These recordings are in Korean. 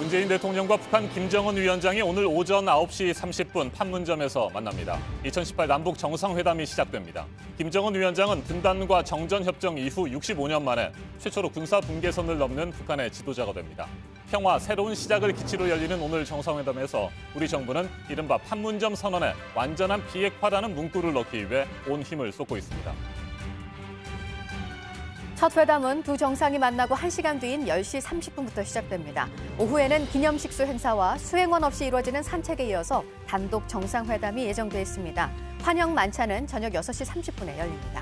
문재인 대통령과 북한 김정은 위원장이 오늘 오전 9시 30분 판문점에서 만납니다. 2018 남북 정상회담이 시작됩니다. 김정은 위원장은 분단과 정전협정 이후 65년 만에 최초로 군사 분계선을 넘는 북한의 지도자가 됩니다. 평화, 새로운 시작을 기치로 열리는 오늘 정상회담에서 우리 정부는 이른바 판문점 선언에 완전한 비핵화라는 문구를 넣기 위해 온 힘을 쏟고 있습니다. 첫 회담은 두 정상이 만나고 1시간 뒤인 10시 30분부터 시작됩니다. 오후에는 기념식수 행사와 수행원 없이 이루어지는 산책에 이어서 단독 정상회담이 예정돼 있습니다. 환영 만찬은 저녁 6시 30분에 열립니다.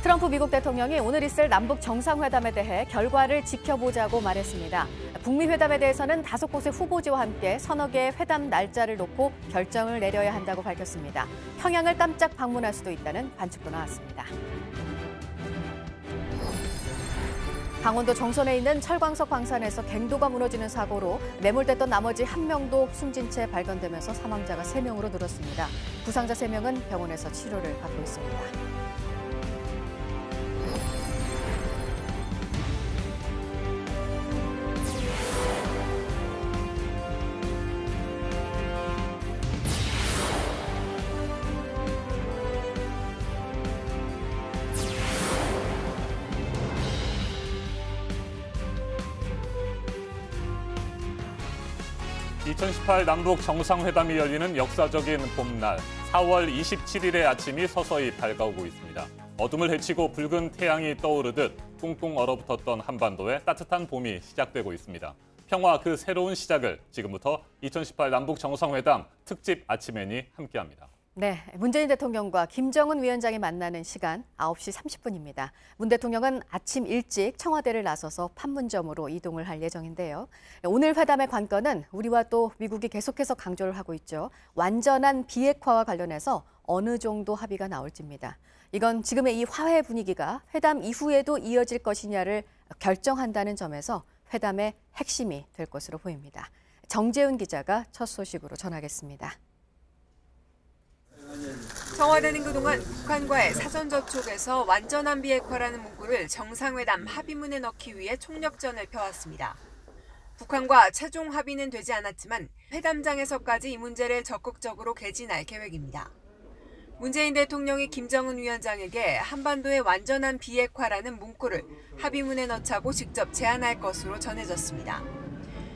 트럼프 미국 대통령이 오늘 있을 남북 정상회담에 대해 결과를 지켜보자고 말했습니다. 북미 회담에 대해서는 5곳의 후보지와 함께 서너 개의 회담 날짜를 놓고 결정을 내려야 한다고 밝혔습니다. 평양을 깜짝 방문할 수도 있다는 관측도 나왔습니다. 강원도 정선에 있는 철광석 광산에서 갱도가 무너지는 사고로 매몰됐던 나머지 1명도 숨진 채 발견되면서 사망자가 3명으로 늘었습니다. 부상자 3명은 병원에서 치료를 받고 있습니다. (2018) 남북 정상회담이 열리는 역사적인 봄날 4월 27일의 아침이 서서히 밝아오고 있습니다. 어둠을 헤치고 붉은 태양이 떠오르듯 꽁꽁 얼어붙었던 한반도에 따뜻한 봄이 시작되고 있습니다. 평화 그 새로운 시작을 지금부터 2018 남북 정상회담 특집 아침엔이 함께합니다. 네, 문재인 대통령과 김정은 위원장이 만나는 시간 9시 30분입니다. 문 대통령은 아침 일찍 청와대를 나서서 판문점으로 이동을 할 예정인데요. 오늘 회담의 관건은 우리와 또 미국이 계속해서 강조를 하고 있죠. 완전한 비핵화와 관련해서 어느 정도 합의가 나올지입니다. 이건 지금의 이 화해 분위기가 회담 이후에도 이어질 것이냐를 결정한다는 점에서 회담의 핵심이 될 것으로 보입니다. 정재훈 기자가 첫 소식으로 전하겠습니다. 청와대는 그동안 북한과의 사전 접촉에서 완전한 비핵화라는 문구를 정상회담 합의문에 넣기 위해 총력전을 펴왔습니다. 북한과 최종 합의는 되지 않았지만 회담장에서까지 이 문제를 적극적으로 개진할 계획입니다. 문재인 대통령이 김정은 위원장에게 한반도의 완전한 비핵화라는 문구를 합의문에 넣자고 직접 제안할 것으로 전해졌습니다.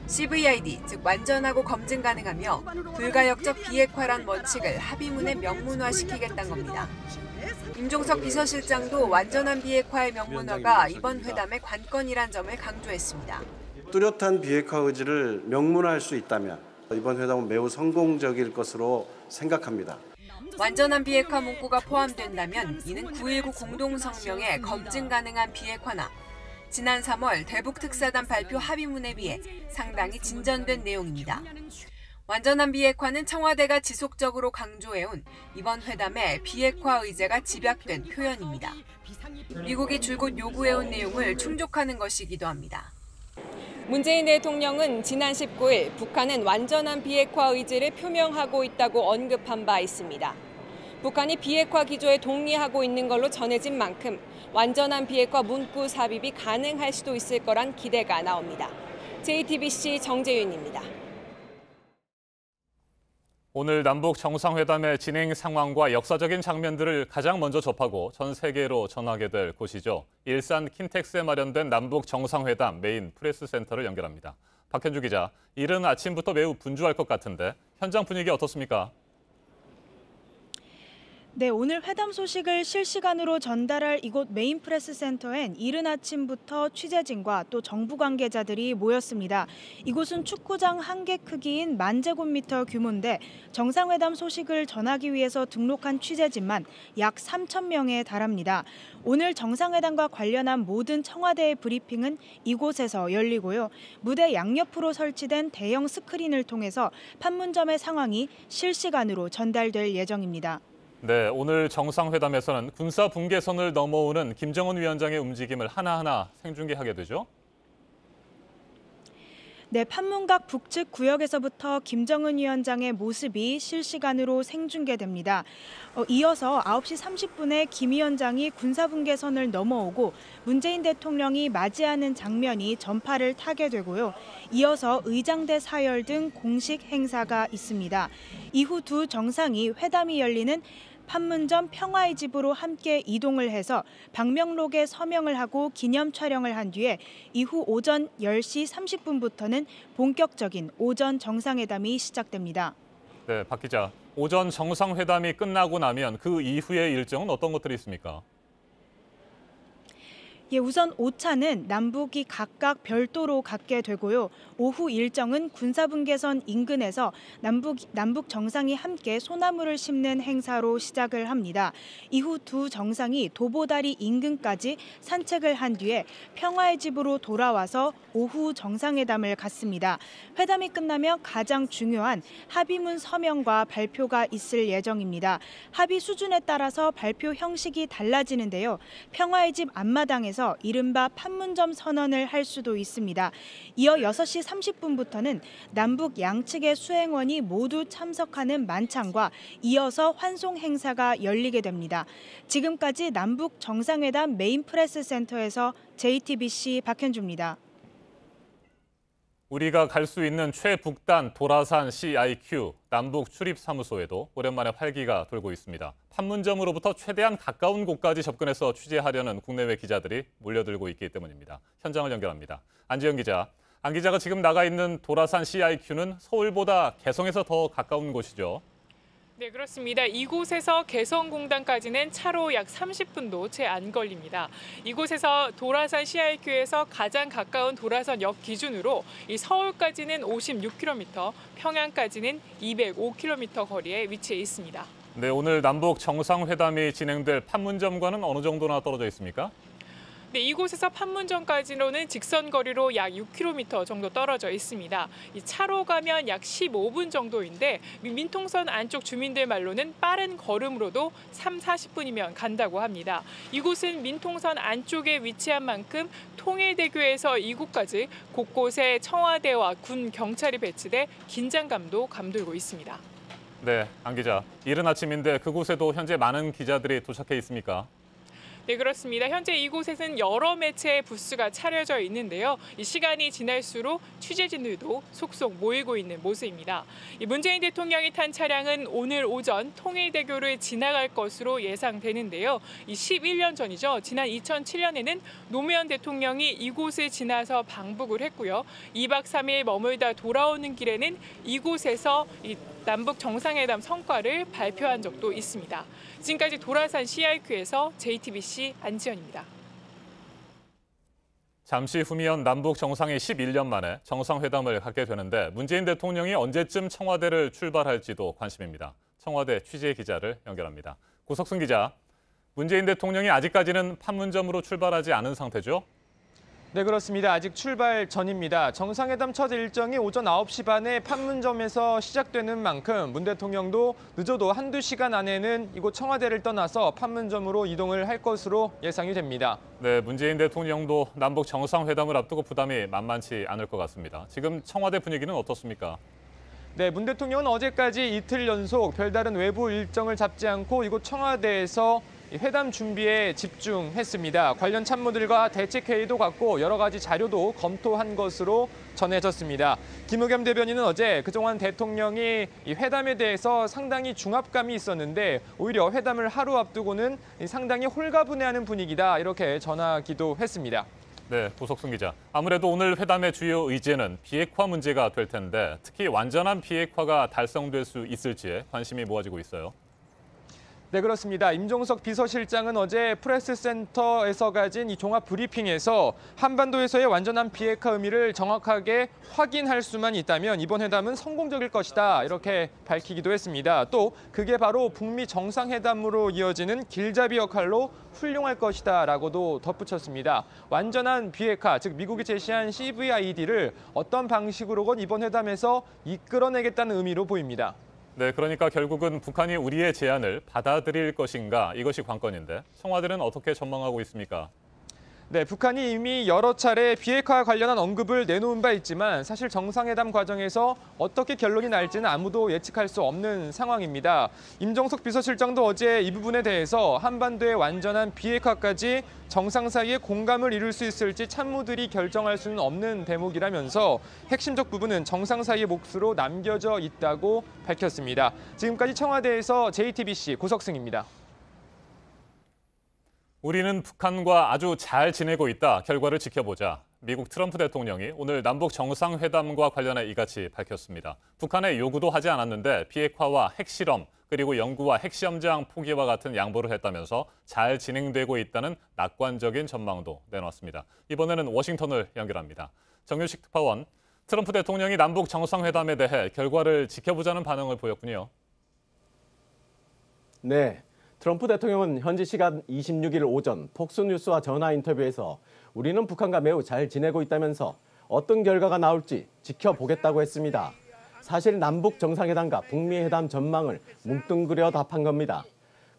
CVID, 즉 완전하고 검증 가능하며 불가역적 비핵화란 원칙을 합의문에 명문화시키겠다는 겁니다. 임종석 비서실장도 완전한 비핵화의 명문화가 이번 회담의 관건이란 점을 강조했습니다. 뚜렷한 비핵화 의지를 명문화할 수 있다면 이번 회담은 매우 성공적일 것으로 생각합니다. 완전한 비핵화 문구가 포함된다면 이는 9.19 공동성명의 검증 가능한 비핵화나 지난 3월 대북 특사단 발표 합의문에 비해 상당히 진전된 내용입니다. 완전한 비핵화는 청와대가 지속적으로 강조해온 이번 회담의 비핵화 의제가 집약된 표현입니다. 미국이 줄곧 요구해온 내용을 충족하는 것이기도 합니다. 문재인 대통령은 지난 19일 북한은 완전한 비핵화 의지를 표명하고 있다고 언급한 바 있습니다. 북한이 비핵화 기조에 동의하고 있는 걸로 전해진 만큼 완전한 비핵화 문구 삽입이 가능할 수도 있을 거란 기대가 나옵니다. JTBC 정재윤입니다. 오늘 남북 정상회담의 진행 상황과 역사적인 장면들을 가장 먼저 접하고 전 세계로 전하게 될 곳이죠. 일산 킨텍스에 마련된 남북 정상회담 메인 프레스센터를 연결합니다. 박현주 기자, 이른 아침부터 매우 분주할 것 같은데 현장 분위기 어떻습니까? 네, 오늘 회담 소식을 실시간으로 전달할 이곳 메인 프레스 센터엔 이른 아침부터 취재진과 또 정부 관계자들이 모였습니다. 이곳은 축구장 1개 크기인 10,000제곱미터 규모인데 정상회담 소식을 전하기 위해서 등록한 취재진만 약 3,000명에 달합니다. 오늘 정상회담과 관련한 모든 청와대의 브리핑은 이곳에서 열리고요. 무대 양옆으로 설치된 대형 스크린을 통해서 판문점의 상황이 실시간으로 전달될 예정입니다. 네, 오늘 정상회담에서는 군사 분계선을 넘어오는 김정은 위원장의 움직임을 하나하나 생중계하게 되죠. 네, 판문각 북측 구역에서부터 김정은 위원장의 모습이 실시간으로 생중계됩니다. 이어서 9시 30분에 김 위원장이 군사분계선을 넘어오고 문재인 대통령이 맞이하는 장면이 전파를 타게 되고요. 이어서 의장대 사열 등 공식 행사가 있습니다. 이후 두 정상이 회담이 열리는 판문점 평화의 집으로 함께 이동을 해서 방명록에 서명을 하고 기념 촬영을 한 뒤에 이후 오전 10시 30분부터는 본격적인 오전 정상회담이 시작됩니다. 네, 박 기자. 오전 정상회담이 끝나고 나면 그 이후의 일정은 어떤 것들이 있습니까? 예, 우선 5차는 남북이 각각 별도로 갖게 되고요. 오후 일정은 군사분계선 인근에서 남북 정상이 함께 소나무를 심는 행사로 시작을 합니다. 이후 두 정상이 도보다리 인근까지 산책을 한 뒤에 평화의 집으로 돌아와서 오후 정상회담을 갖습니다. 회담이 끝나면 가장 중요한 합의문 서명과 발표가 있을 예정입니다. 합의 수준에 따라서 발표 형식이 달라지는데요. 평화의 집 앞마당에서 이른바 판문점 선언을 할 수도 있습니다. 이어 6시 30분부터는 남북 양측의 수행원이 모두 참석하는 만찬과 이어서 환송 행사가 열리게 됩니다. 지금까지 남북 정상회담 메인 프레스 센터에서 JTBC 박현주입니다. 우리가 갈 수 있는 최북단 도라산 CIQ 남북 출입사무소에도 오랜만에 활기가 돌고 있습니다. 판문점으로부터 최대한 가까운 곳까지 접근해서 취재하려는 국내외 기자들이 몰려들고 있기 때문입니다. 현장을 연결합니다. 안지영 기자. 안 기자가 지금 나가 있는 도라산 CIQ는 서울보다 개성에서 더 가까운 곳이죠. 네, 그렇습니다. 이곳에서 개성공단까지는 차로 약 30분도 채 안 걸립니다. 이곳에서 도라산 CIQ에서 가장 가까운 도라산역 기준으로 이 서울까지는 56km, 평양까지는 205km 거리에 위치해 있습니다. 네, 오늘 남북 정상회담이 진행될 판문점과는 어느 정도나 떨어져 있습니까? 네, 이곳에서 판문점까지로는 직선 거리로 약 6km 정도 떨어져 있습니다. 이 차로 가면 약 15분 정도인데 민통선 안쪽 주민들 말로는 빠른 걸음으로도 40분이면 간다고 합니다. 이곳은 민통선 안쪽에 위치한 만큼 통일대교에서 이곳까지 곳곳에 청와대와 군 경찰이 배치돼 긴장감도 감돌고 있습니다. 네, 안 기자. 이른 아침인데 그곳에도 현재 많은 기자들이 도착해 있습니까? 네, 그렇습니다. 현재 이곳에는 여러 매체의 부스가 차려져 있는데요. 이 시간이 지날수록 취재진들도 속속 모이고 있는 모습입니다. 문재인 대통령이 탄 차량은 오늘 오전 통일대교를 지나갈 것으로 예상되는데요. 11년 전이죠. 지난 2007년에는 노무현 대통령이 이곳을 지나서 방북을 했고요. 2박 3일 머물다 돌아오는 길에는 이곳에서 남북 정상회담 성과를 발표한 적도 있습니다. 지금까지 도라산 CIQ에서 JTBC 안지연입니다. 잠시 후면 남북 정상이 11년 만에 정상회담을 갖게 되는데 문재인 대통령이 언제쯤 청와대를 출발할지도 관심입니다. 청와대 취재 기자를 연결합니다. 고석순 기자, 문재인 대통령이 아직까지는 판문점으로 출발하지 않은 상태죠? 네, 그렇습니다. 아직 출발 전입니다. 정상회담 첫 일정이 오전 9시 반에 판문점에서 시작되는 만큼 문 대통령도 늦어도 한두 시간 안에는 이곳 청와대를 떠나서 판문점으로 이동을 할 것으로 예상이 됩니다. 네, 문재인 대통령도 남북 정상회담을 앞두고 부담이 만만치 않을 것 같습니다. 지금 청와대 분위기는 어떻습니까? 네, 문 대통령은 어제까지 이틀 연속 별다른 외부 일정을 잡지 않고 이곳 청와대에서 회담 준비에 집중했습니다. 관련 참모들과 대책회의도 갖고 여러 가지 자료도 검토한 것으로 전해졌습니다. 김의겸 대변인은 어제 그동안 대통령이 이 회담에 대해서 상당히 중압감이 있었는데 오히려 회담을 하루 앞두고는 상당히 홀가분해하는 분위기다 이렇게 전하기도 했습니다. 네, 고석순 기자. 아무래도 오늘 회담의 주요 의제는 비핵화 문제가 될 텐데 특히 완전한 비핵화가 달성될 수 있을지에 관심이 모아지고 있어요. 네, 그렇습니다. 임종석 비서실장은 어제 프레스센터에서 가진 이 종합 브리핑에서 한반도에서의 완전한 비핵화 의미를 정확하게 확인할 수만 있다면 이번 회담은 성공적일 것이다 이렇게 밝히기도 했습니다. 또 그게 바로 북미 정상회담으로 이어지는 길잡이 역할로 훌륭할 것이다 라고도 덧붙였습니다. 완전한 비핵화, 즉 미국이 제시한 CVID를 어떤 방식으로건 이번 회담에서 이끌어내겠다는 의미로 보입니다. 네, 그러니까 결국은 북한이 우리의 제안을 받아들일 것인가 이것이 관건인데 청와대는 어떻게 전망하고 있습니까? 네, 북한이 이미 여러 차례 비핵화와 관련한 언급을 내놓은 바 있지만 사실 정상회담 과정에서 어떻게 결론이 날지는 아무도 예측할 수 없는 상황입니다. 임종석 비서실장도 어제 이 부분에 대해서 한반도의 완전한 비핵화까지 정상 사이에 공감을 이룰 수 있을지 참모들이 결정할 수는 없는 대목이라면서 핵심적 부분은 정상 사이의 몫으로 남겨져 있다고 밝혔습니다. 지금까지 청와대에서 JTBC 고석승입니다. 우리는 북한과 아주 잘 지내고 있다. 결과를 지켜보자. 미국 트럼프 대통령이 오늘 남북 정상회담과 관련해 이같이 밝혔습니다. 북한의 요구도 하지 않았는데 비핵화와 핵실험 그리고 연구와 핵시험장 포기와 같은 양보를 했다면서 잘 진행되고 있다는 낙관적인 전망도 내놨습니다. 이번에는 워싱턴을 연결합니다. 정유식 특파원, 트럼프 대통령이 남북 정상회담에 대해 결과를 지켜보자는 반응을 보였군요. 네. 트럼프 대통령은 현지 시간 26일 오전 폭스뉴스와 전화 인터뷰에서 우리는 북한과 매우 잘 지내고 있다면서 어떤 결과가 나올지 지켜보겠다고 했습니다. 사실 남북 정상회담과 북미 회담 전망을 뭉뚱그려 답한 겁니다.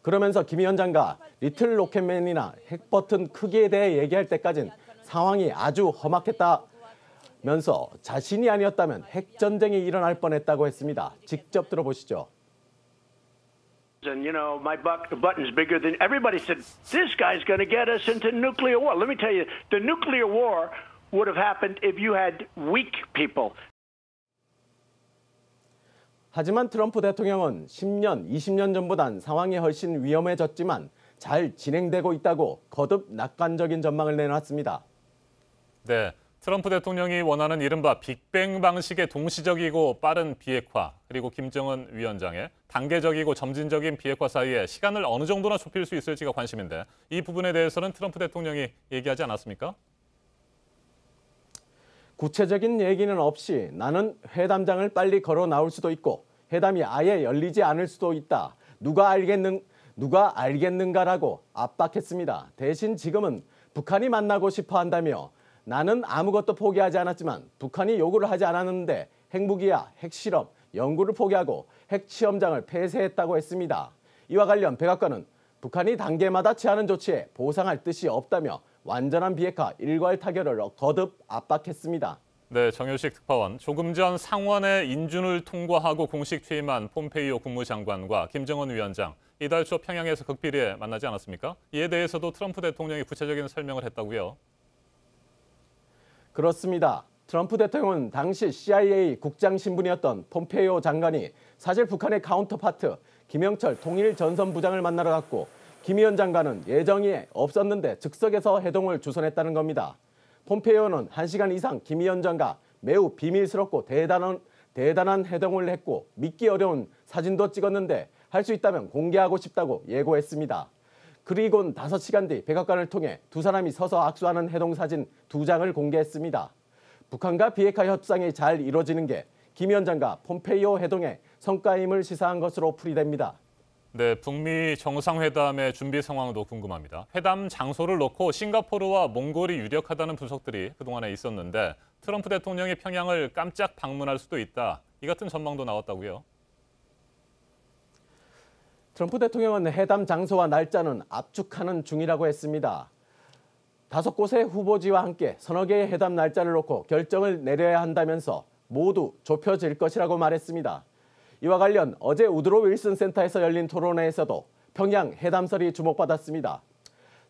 그러면서 김 위원장과 리틀 로켓맨이나 핵버튼 크기에 대해 얘기할 때까진 상황이 아주 험악했다면서 자신이 아니었다면 핵전쟁이 일어날 뻔했다고 했습니다. 직접 들어보시죠. And, you know, my button's bigger than everybody said, this guy's going to get us into nuclear war. Let me tell you, the nuclear war would have happened if you had weak people. 하지만 트럼프 대통령은 10년, 20년 전보단 상황이 훨씬 위험해졌지만 잘 진행되고 있다고 거듭 낙관적인 전망을 내놨습니다. 네. 트럼프 대통령이 원하는 이른바 빅뱅 방식의 동시적이고 빠른 비핵화, 그리고 김정은 위원장의 단계적이고 점진적인 비핵화 사이에 시간을 어느 정도나 좁힐 수 있을지가 관심인데 이 부분에 대해서는 트럼프 대통령이 얘기하지 않았습니까? 구체적인 얘기는 없이 나는 회담장을 빨리 걸어 나올 수도 있고 회담이 아예 열리지 않을 수도 있다. 누가 알겠는가라고 압박했습니다. 대신 지금은 북한이 만나고 싶어 한다며 나는 아무것도 포기하지 않았지만 북한이 요구를 하지 않았는데 핵무기야 핵실험, 연구를 포기하고 핵시험장을 폐쇄했다고 했습니다. 이와 관련 백악관은 북한이 단계마다 취하는 조치에 보상할 뜻이 없다며 완전한 비핵화 일괄 타결을 거듭 압박했습니다. 네, 정유식 특파원. 조금 전 상원의 인준을 통과하고 공식 취임한 폼페이오 국무장관과 김정은 위원장 이달 초 평양에서 극비리에 만나지 않았습니까? 이에 대해서도 트럼프 대통령이 구체적인 설명을 했다고요? 그렇습니다. 트럼프 대통령은 당시 CIA 국장 신분이었던 폼페이오 장관이 사실 북한의 카운터파트 김영철 통일 전선부장을 만나러 갔고 김 위원장과는 예정이 없었는데 즉석에서 회동을 주선했다는 겁니다. 폼페이오는 1시간 이상 김 위원장과 매우 비밀스럽고 대단한 회동을 했고 믿기 어려운 사진도 찍었는데 할 수 있다면 공개하고 싶다고 예고했습니다. 그리곤 5시간 뒤 백악관을 통해 두 사람이 서서 악수하는 회동 사진 2장을 공개했습니다. 북한과 비핵화 협상이 잘 이루어지는 게 김 위원장과 폼페이오 회동의 성과임을 시사한 것으로 풀이됩니다. 네, 북미 정상회담의 준비 상황도 궁금합니다. 회담 장소를 놓고 싱가포르와 몽골이 유력하다는 분석들이 그동안에 있었는데 트럼프 대통령이 평양을 깜짝 방문할 수도 있다. 이 같은 전망도 나왔다고요? 트럼프 대통령은 회담 장소와 날짜는 압축하는 중이라고 했습니다. 5곳의 후보지와 함께 서너 개의 회담 날짜를 놓고 결정을 내려야 한다면서 모두 좁혀질 것이라고 말했습니다. 이와 관련 어제 우드로 윌슨 센터에서 열린 토론회에서도 평양 회담설이 주목받았습니다.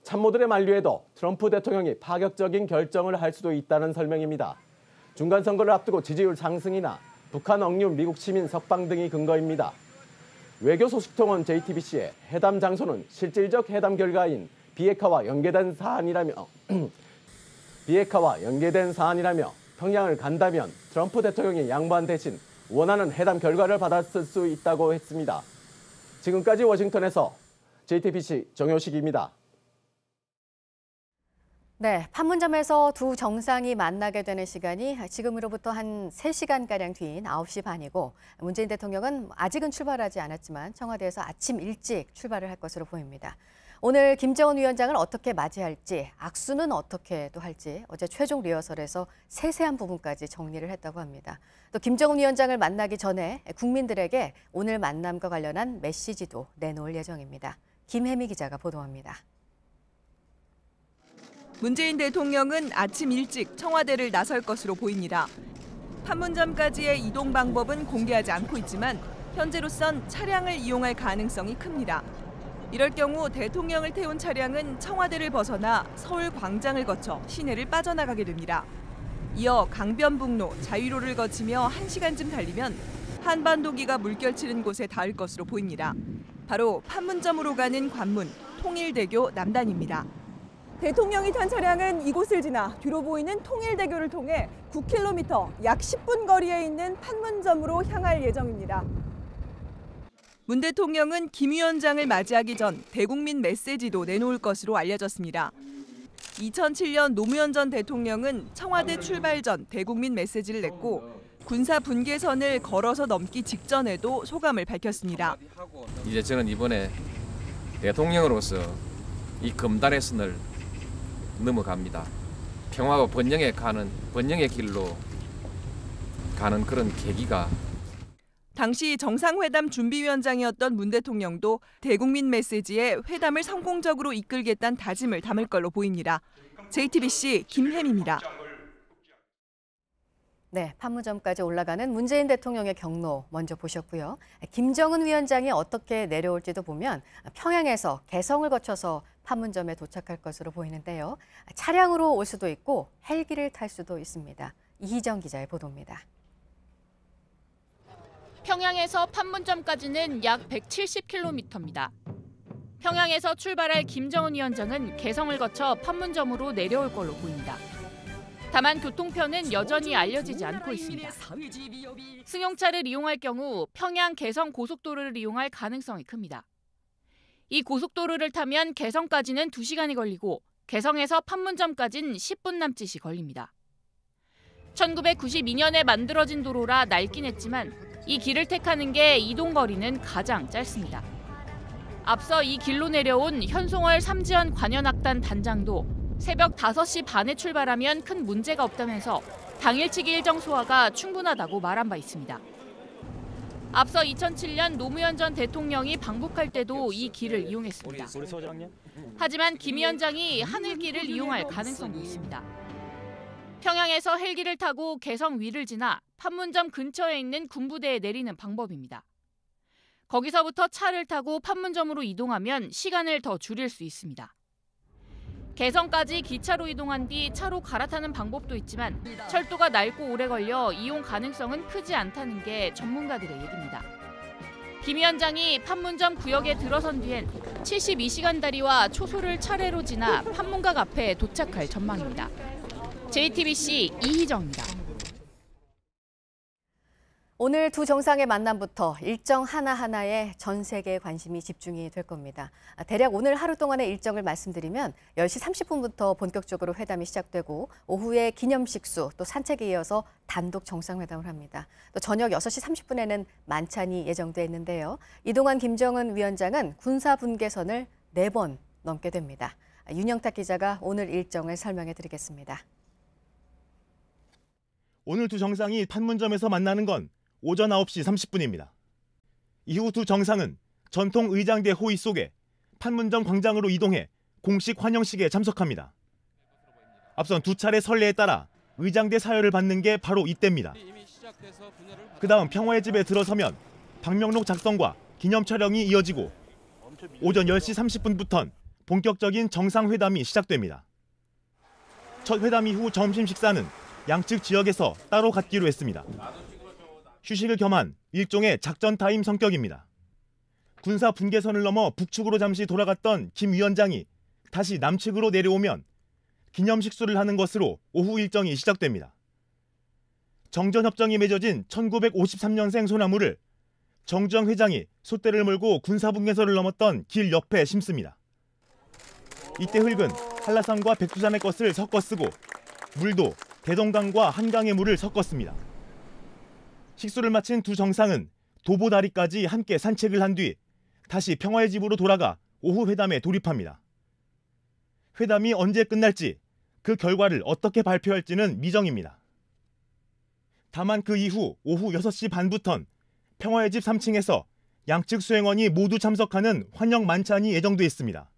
참모들의 만류에도 트럼프 대통령이 파격적인 결정을 할 수도 있다는 설명입니다. 중간선거를 앞두고 지지율 상승이나 북한 억류 미국 시민 석방 등이 근거입니다. 외교소식통은 JTBC에 회담 장소는 실질적 회담 결과인 비핵화와 연계된 사안이라며 평양을 간다면 트럼프 대통령이 양보한 대신 원하는 회담 결과를 받았을 수 있다고 했습니다. 지금까지 워싱턴에서 JTBC 정효식입니다. 네, 판문점에서 두 정상이 만나게 되는 시간이 지금으로부터 한 3시간가량 뒤인 9시 반이고 문재인 대통령은 아직은 출발하지 않았지만 청와대에서 아침 일찍 출발을 할 것으로 보입니다. 오늘 김정은 위원장을 어떻게 맞이할지, 악수는 어떻게 또 할지 어제 최종 리허설에서 세세한 부분까지 정리를 했다고 합니다. 또 김정은 위원장을 만나기 전에 국민들에게 오늘 만남과 관련한 메시지도 내놓을 예정입니다. 김혜미 기자가 보도합니다. 문재인 대통령은 아침 일찍 청와대를 나설 것으로 보입니다. 판문점까지의 이동 방법은 공개하지 않고 있지만 현재로선 차량을 이용할 가능성이 큽니다. 이럴 경우 대통령을 태운 차량은 청와대를 벗어나 서울 광장을 거쳐 시내를 빠져나가게 됩니다. 이어 강변북로, 자유로를 거치며 1시간쯤 달리면 한반도기가 물결치는 곳에 닿을 것으로 보입니다. 바로 판문점으로 가는 관문, 통일대교 남단입니다. 대통령이 탄 차량은 이곳을 지나 뒤로 보이는 통일대교를 통해 9km, 약 10분 거리에 있는 판문점으로 향할 예정입니다. 문 대통령은 김 위원장을 맞이하기 전 대국민 메시지도 내놓을 것으로 알려졌습니다. 2007년 노무현 전 대통령은 청와대 출발 전 대국민 메시지를 냈고 군사 분계선을 걸어서 넘기 직전에도 소감을 밝혔습니다. 이제 저는 이번에 대통령으로서 이 금단의 선을 넘어갑니다. 평화와 번영의 길로 가는 그런 계기가. 당시 정상회담 준비위원장이었던 문 대통령도 대국민 메시지에 회담을 성공적으로 이끌겠다는 다짐을 담을 걸로 보입니다. JTBC 김혜미입니다. 네, 판문점까지 올라가는 문재인 대통령의 경로 먼저 보셨고요. 김정은 위원장이 어떻게 내려올지도 보면 평양에서 개성을 거쳐서 판문점에 도착할 것으로 보이는데요. 차량으로 올 수도 있고 헬기를 탈 수도 있습니다. 이희정 기자의 보도입니다. 평양에서 판문점까지는 약 170km입니다. 평양에서 출발할 김정은 위원장은 개성을 거쳐 판문점으로 내려올 걸로 보입니다. 다만 교통편은 여전히 알려지지 않고 있습니다. 승용차를 이용할 경우 평양 개성 고속도로를 이용할 가능성이 큽니다. 이 고속도로를 타면 개성까지는 2시간이 걸리고 개성에서 판문점까지는 10분 남짓이 걸립니다. 1992년에 만들어진 도로라 낡긴 했지만 이 길을 택하는 게 이동 거리는 가장 짧습니다. 앞서 이 길로 내려온 현송월 삼지연 관현악단 단장도 새벽 5시 반에 출발하면 큰 문제가 없다면서 당일치기 일정 소화가 충분하다고 말한 바 있습니다. 앞서 2007년 노무현 전 대통령이 방북할 때도 이 길을 이용했습니다. 하지만 김 위원장이 하늘길을 이용할 가능성도 있습니다. 평양에서 헬기를 타고 개성 위를 지나 판문점 근처에 있는 군부대에 내리는 방법입니다. 거기서부터 차를 타고 판문점으로 이동하면 시간을 더 줄일 수 있습니다. 개성까지 기차로 이동한 뒤 차로 갈아타는 방법도 있지만 철도가 낡고 오래 걸려 이용 가능성은 크지 않다는 게 전문가들의 얘기입니다. 김 위원장이 판문점 구역에 들어선 뒤엔 72시간 다리와 초소를 차례로 지나 판문각 앞에 도착할 전망입니다. JTBC 이희정입니다. 오늘 두 정상의 만남부터 일정 하나하나에 전 세계의 관심이 집중이 될 겁니다. 대략 오늘 하루 동안의 일정을 말씀드리면 10시 30분부터 본격적으로 회담이 시작되고 오후에 기념식수 또 산책에 이어서 단독 정상회담을 합니다. 또 저녁 6시 30분에는 만찬이 예정돼 있는데요. 이동한 김정은 위원장은 군사 분계선을 4번 넘게 됩니다. 윤영탁 기자가 오늘 일정을 설명해 드리겠습니다. 오늘 두 정상이 판문점에서 만나는 건 오전 9시 30분입니다. 이후 두 정상은 전통 의장대 호의 속에 판문점 광장으로 이동해 공식 환영식에 참석합니다. 앞선 두 차례 선례에 따라 의장대 사열을 받는 게 바로 이때입니다. 그 다음 평화의 집에 들어서면 방명록 작성과 기념 촬영이 이어지고 오전 10시 30분부터는 본격적인 정상회담이 시작됩니다. 첫 회담 이후 점심 식사는 양측 지역에서 따로 갖기로 했습니다. 휴식을 겸한 일종의 작전 타임 성격입니다. 군사 분계선을 넘어 북측으로 잠시 돌아갔던 김 위원장이 다시 남측으로 내려오면 기념식수를 하는 것으로 오후 일정이 시작됩니다. 정전협정이 맺어진 1953년생 소나무를 정주영 회장이 솥대를 몰고 군사 분계선을 넘었던 길 옆에 심습니다. 이때 흙은 한라산과 백두산의 것을 섞어 쓰고 물도 대동강과 한강의 물을 섞었습니다. 식수를 마친 두 정상은 도보다리까지 함께 산책을 한 뒤 다시 평화의 집으로 돌아가 오후 회담에 돌입합니다. 회담이 언제 끝날지 그 결과를 어떻게 발표할지는 미정입니다. 다만 그 이후 오후 6시 반부턴 평화의 집 3층에서 양측 수행원이 모두 참석하는 환영 만찬이 예정돼 있습니다.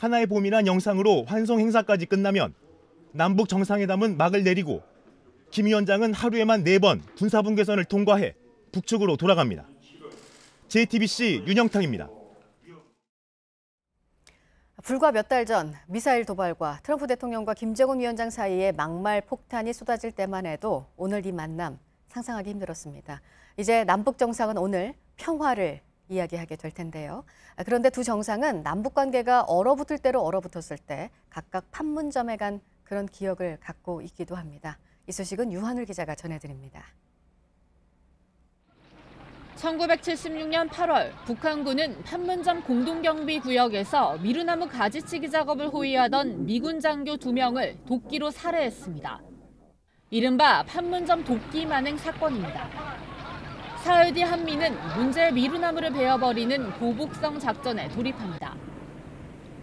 하나의 봄이란 영상으로 환송 행사까지 끝나면 남북 정상회담은 막을 내리고 김 위원장은 하루에만 4번 군사분계선을 통과해 북측으로 돌아갑니다. JTBC 윤영탁입니다. 불과 몇 달 전 미사일 도발과 트럼프 대통령과 김정은 위원장 사이에 막말 폭탄이 쏟아질 때만 해도 오늘 이 만남 상상하기 힘들었습니다. 이제 남북 정상은 오늘 평화를 이야기하게 될 텐데요. 그런데 두 정상은 남북 관계가 얼어붙을 대로 얼어붙었을 때 각각 판문점에 간 그런 기억을 갖고 있기도 합니다. 이 소식은 유한울 기자가 전해드립니다. 1976년 8월 북한군은 판문점 공동경비구역에서 미루나무 가지치기 작업을 호위하던 미군 장교 2명을 도끼로 살해했습니다. 이른바 판문점 도끼 만행 사건입니다. 사흘 뒤 한미는 문제의 미루나무를 베어버리는 보복성 작전에 돌입합니다.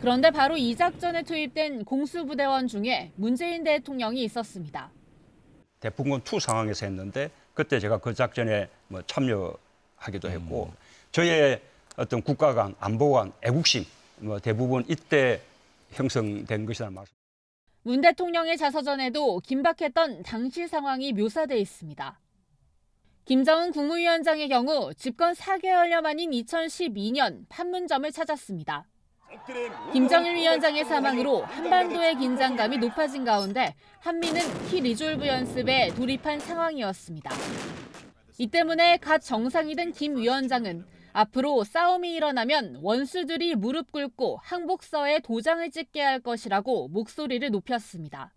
그런데 바로 이 작전에 투입된 공수부대원 중에 문재인 대통령이 있었습니다. 대풍군 2 상황에서 했는데 그때 제가 그 작전에 참여하기도 했고 저의 어떤 국가관, 안보관, 애국심 대부분 이때 형성된 것이라는 말씀. 문 대통령의 자서전에도 긴박했던 당시 상황이 묘사돼 있습니다. 김정은 국무위원장의 경우 집권 4개월여 만인 2012년 판문점을 찾았습니다. 김정일 위원장의 사망으로 한반도의 긴장감이 높아진 가운데 한미는 키 리졸브 연습에 돌입한 상황이었습니다. 이 때문에 갓 정상이 된 김 위원장은 앞으로 싸움이 일어나면 원수들이 무릎 꿇고 항복서에 도장을 찍게 할 것이라고 목소리를 높였습니다.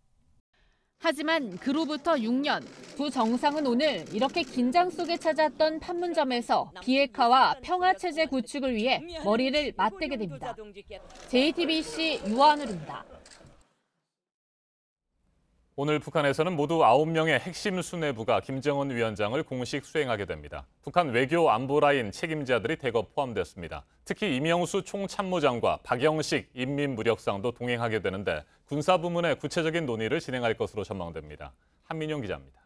하지만 그로부터 6년, 두 정상은 오늘 이렇게 긴장 속에 찾았던 판문점에서 비핵화와 평화체제 구축을 위해 머리를 맞대게 됩니다. JTBC 유한울입니다. 오늘 북한에서는 모두 9명의 핵심 수뇌부가 김정은 위원장을 공식 수행하게 됩니다. 북한 외교 안보라인 책임자들이 대거 포함됐습니다. 특히 이명수 총참모장과 박영식 인민무력상도 동행하게 되는데 군사부문의 구체적인 논의를 진행할 것으로 전망됩니다. 한민용 기자입니다.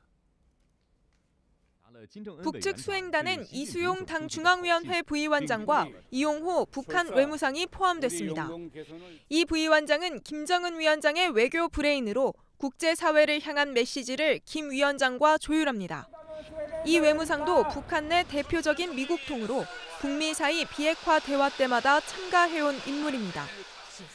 북측 수행단엔 이수용 당 중앙위원회 부위원장과 이용호 북한 외무상이 포함됐습니다. 이 부위원장은 김정은 위원장의 외교 브레인으로 국제사회를 향한 메시지를 김 위원장과 조율합니다. 이 외무상도 북한 내 대표적인 미국통으로 북미 사이 비핵화 대화 때마다 참가해온 인물입니다.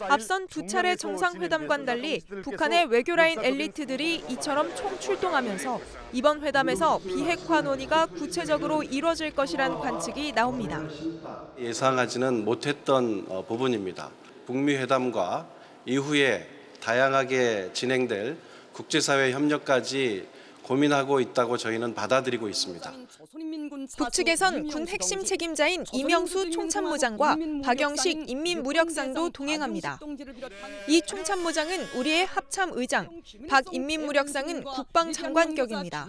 앞선 두 차례 정상회담과는 달리 북한의 외교라인 엘리트들이 이처럼 총출동하면서 이번 회담에서 비핵화 논의가 구체적으로 이뤄질 것이란 관측이 나옵니다. 예상하지는 못했던 부분입니다. 북미 회담과 이후에 다양하게 진행될 국제사회 협력까지 고민하고 있다고 저희는 받아들이고 있습니다. 북측에선 군 핵심 책임자인 이명수 총참모장과 박영식 인민무력상도 동행합니다. 이 총참모장은 우리의 합참의장, 박 인민무력상은 국방장관격입니다.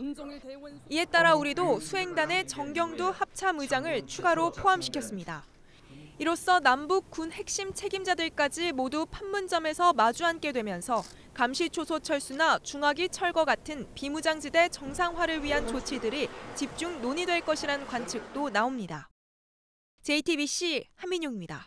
이에 따라 우리도 수행단의 정경두 합참의장을 추가로 포함시켰습니다. 이로써 남북 군 핵심 책임자들까지 모두 판문점에서 마주 앉게 되면서 감시초소 철수나 중화기 철거 같은 비무장지대 정상화를 위한 조치들이 집중 논의될 것이란 관측도 나옵니다. JTBC 한민용입니다.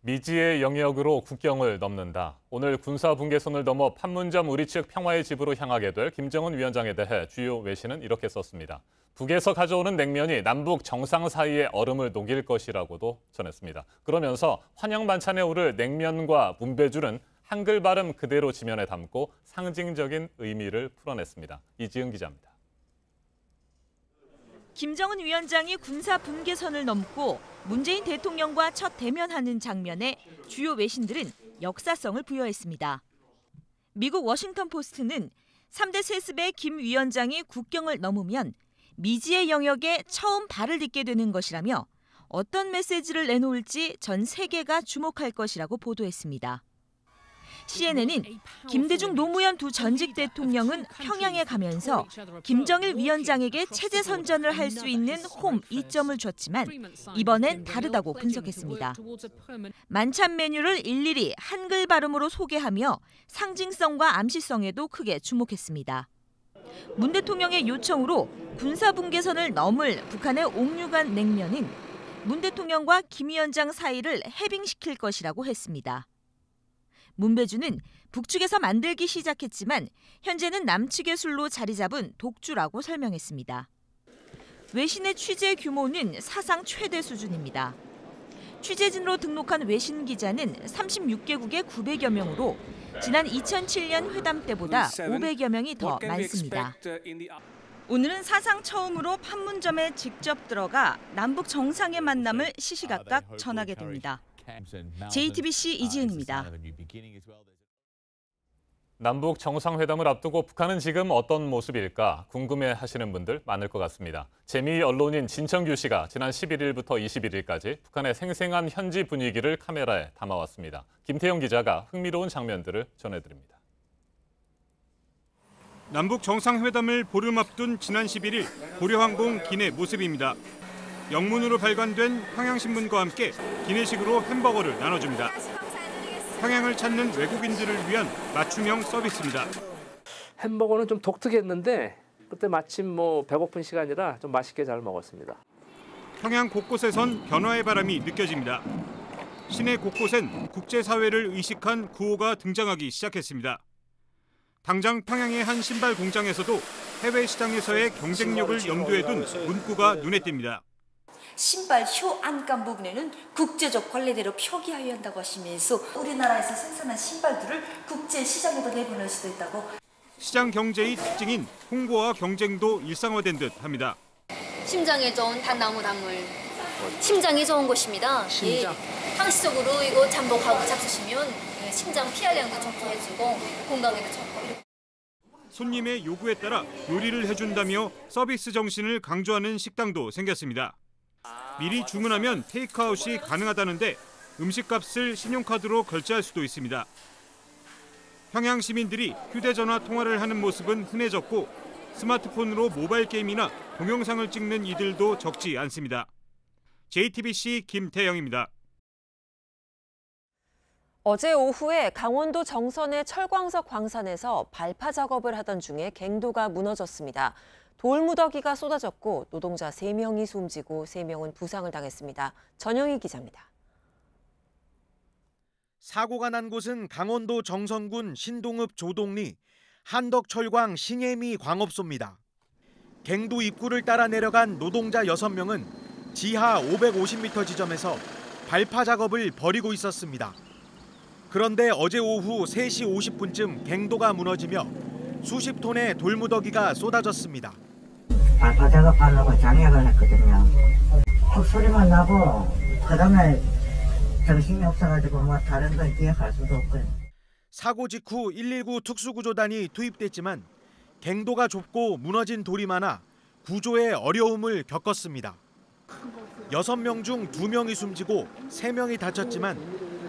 미지의 영역으로 국경을 넘는다. 오늘 군사분계선을 넘어 판문점 우리 측 평화의 집으로 향하게 될 김정은 위원장에 대해 주요 외신은 이렇게 썼습니다. 북에서 가져오는 냉면이 남북 정상 사이의 얼음을 녹일 것이라고도 전했습니다. 그러면서 환영 반찬에 오를 냉면과 문배줄은 한글 발음 그대로 지면에 담고 상징적인 의미를 풀어냈습니다. 이지은 기자입니다. 김정은 위원장이 군사 분계선을 넘고 문재인 대통령과 첫 대면하는 장면에 주요 외신들은 역사성을 부여했습니다. 미국 워싱턴 포스트는 3대 세습의 김 위원장이 국경을 넘으면 미지의 영역에 처음 발을 딛게 되는 것이라며 어떤 메시지를 내놓을지 전 세계가 주목할 것이라고 보도했습니다. CNN은 김대중 노무현 두 전직 대통령은 평양에 가면서 김정일 위원장에게 체제 선전을 할 수 있는 홈 2점을 줬지만 이번엔 다르다고 분석했습니다. 만찬 메뉴를 일일이 한글 발음으로 소개하며 상징성과 암시성에도 크게 주목했습니다. 문 대통령의 요청으로 군사분계선을 넘을 북한의 옥류관 냉면은 문 대통령과 김 위원장 사이를 해빙시킬 것이라고 했습니다. 문배주는 북측에서 만들기 시작했지만 현재는 남측의 술로 자리 잡은 독주라고 설명했습니다. 외신의 취재 규모는 사상 최대 수준입니다. 취재진으로 등록한 외신 기자는 36개국의 900여 명으로 지난 2007년 회담 때보다 500여 명이 더 많습니다. 오늘은 사상 처음으로 판문점에 직접 들어가 남북 정상의 만남을 시시각각 전하게 됩니다. JTBC 이지은입니다. 남북 정상회담을 앞두고 북한은 지금 어떤 모습일까 궁금해하시는 분들 많을 것 같습니다. 재미 언론인 진청규 씨가 지난 11일부터 21일까지 북한의 생생한 현지 분위기를 카메라에 담아왔습니다. 김태형 기자가 흥미로운 장면들을 전해드립니다. 남북 정상회담을 보름 앞둔 지난 11일 고려항공 기내 모습입니다. 영문으로 발간된 평양신문과 함께 기내식으로 햄버거를 나눠줍니다. 평양을 찾는 외국인들을 위한 맞춤형 서비스입니다. 햄버거는 좀 독특했는데 그때 마침 배고픈 시간이라 좀 맛있게 잘 먹었습니다. 평양 곳곳에선 변화의 바람이 느껴집니다. 시내 곳곳엔 국제사회를 의식한 구호가 등장하기 시작했습니다. 당장 평양의 한 신발 공장에서도 해외 시장에서의 경쟁력을 염두에 둔 문구가 눈에 띕니다. 신발 효 안감 부분에는 국제적 관례대로 표기하여야 한다고 하시면서 우리나라에서 생산한 신발들을 국제 시장에도 내보낼 수도 있다고. 시장 경제의 특징인 홍보와 경쟁도 일상화된 듯 합니다. 심장에 좋은 단나무 단물, 심장이 좋은 곳입니다. 심장. 상시적으로 이거 잠복하고 잡수시면 심장 피활량도 좋게 해주고 건강에도 좋고. 손님의 요구에 따라 요리를 해준다며 서비스 정신을 강조하는 식당도 생겼습니다. 미리 주문하면 테이크아웃이 가능하다는데 음식값을 신용카드로 결제할 수도 있습니다. 평양 시민들이 휴대전화 통화를 하는 모습은 흔해졌고 스마트폰으로 모바일 게임이나 동영상을 찍는 이들도 적지 않습니다. JTBC 김태영입니다. 어제 오후에 강원도 정선의 철광석 광산에서 발파 작업을 하던 중에 갱도가 무너졌습니다. 돌무더기가 쏟아졌고 노동자 3명이 숨지고 3명은 부상을 당했습니다. 전영희 기자입니다. 사고가 난 곳은 강원도 정선군 신동읍 조동리 한덕철광 신예미 광업소입니다. 갱도 입구를 따라 내려간 노동자 6명은 지하 550m 지점에서 발파 작업을 벌이고 있었습니다. 그런데 어제 오후 3시 50분쯤 갱도가 무너지며 수십 톤의 돌무더기가 쏟아졌습니다. 발파 작업하려고 장약을 했거든요. 소리만 나고 그다음에 정신이 없어가지고 다른 걸 기억할 수도 없고요. 사고 직후 119 특수구조단이 투입됐지만 갱도가 좁고 무너진 돌이 많아 구조에 어려움을 겪었습니다. 6명 중 2명이 숨지고 3명이 다쳤지만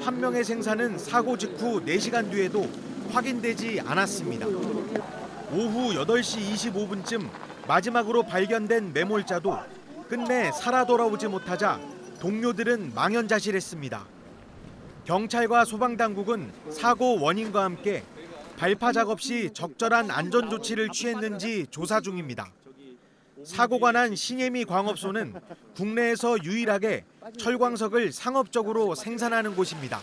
1명의 생사는 사고 직후 4시간 뒤에도 확인되지 않았습니다. 오후 8시 25분쯤 마지막으로 발견된 매몰자도 끝내 살아 돌아오지 못하자 동료들은 망연자실했습니다. 경찰과 소방당국은 사고 원인과 함께 발파 작업 시 적절한 안전 조치를 취했는지 조사 중입니다. 사고가 난 신예미 광업소는 국내에서 유일하게 철광석을 상업적으로 생산하는 곳입니다.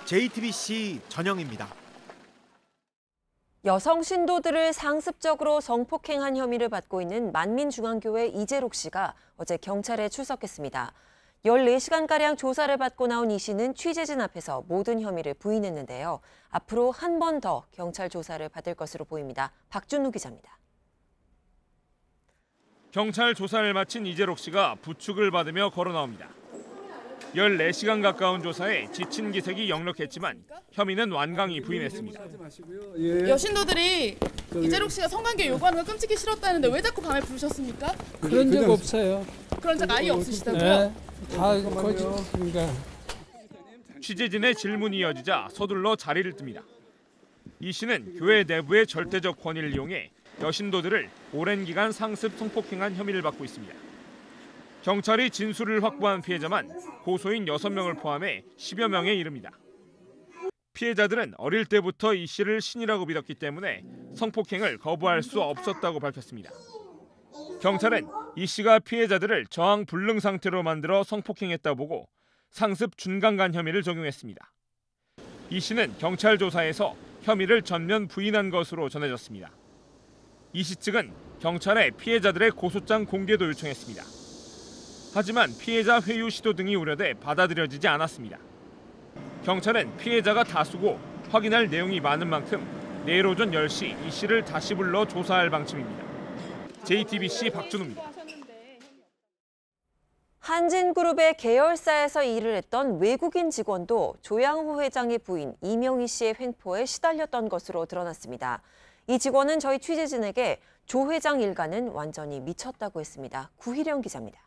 JTBC 전영입니다. 여성 신도들을 상습적으로 성폭행한 혐의를 받고 있는 만민중앙교회 이재록 씨가 어제 경찰에 출석했습니다. 14시간가량 조사를 받고 나온 이 씨는 취재진 앞에서 모든 혐의를 부인했는데요. 앞으로 한 번 더 경찰 조사를 받을 것으로 보입니다. 박준우 기자입니다. 경찰 조사를 마친 이재록 씨가 부축을 받으며 걸어 나옵니다. 14시간 가까운 조사에 지친 기색이 역력했지만 혐의는 완강히 부인했습니다. 여신도들이 이재록 씨가 성관계 요구하는 걸 끔찍히 싫었다는데 왜 자꾸 밤에 부르셨습니까? 그런 적 없어요. 그런 적 아예 없으시다고요? 네, 다 거짓입니다. 취재진의 질문이 이어지자 서둘러 자리를 뜹니다. 이 씨는 교회 내부의 절대적 권위를 이용해 여신도들을 오랜 기간 상습 성폭행한 혐의를 받고 있습니다. 경찰이 진술을 확보한 피해자만 고소인 6명을 포함해 10여 명에 이릅니다. 피해자들은 어릴 때부터 이 씨를 신이라고 믿었기 때문에 성폭행을 거부할 수 없었다고 밝혔습니다. 경찰은 이 씨가 피해자들을 저항 불능 상태로 만들어 성폭행했다 보고 상습 준강간 혐의를 적용했습니다. 이 씨는 경찰 조사에서 혐의를 전면 부인한 것으로 전해졌습니다. 이 씨 측은 경찰에 피해자들의 고소장 공개도 요청했습니다. 하지만 피해자 회유 시도 등이 우려돼 받아들여지지 않았습니다. 경찰은 피해자가 다수고 확인할 내용이 많은 만큼 내일 오전 10시 이 씨를 다시 불러 조사할 방침입니다. JTBC 박준우입니다. 한진그룹의 계열사에서 일을 했던 외국인 직원도 조양호 회장의 부인 이명희 씨의 횡포에 시달렸던 것으로 드러났습니다. 이 직원은 저희 취재진에게 조 회장 일가는 완전히 미쳤다고 했습니다. 구희령 기자입니다.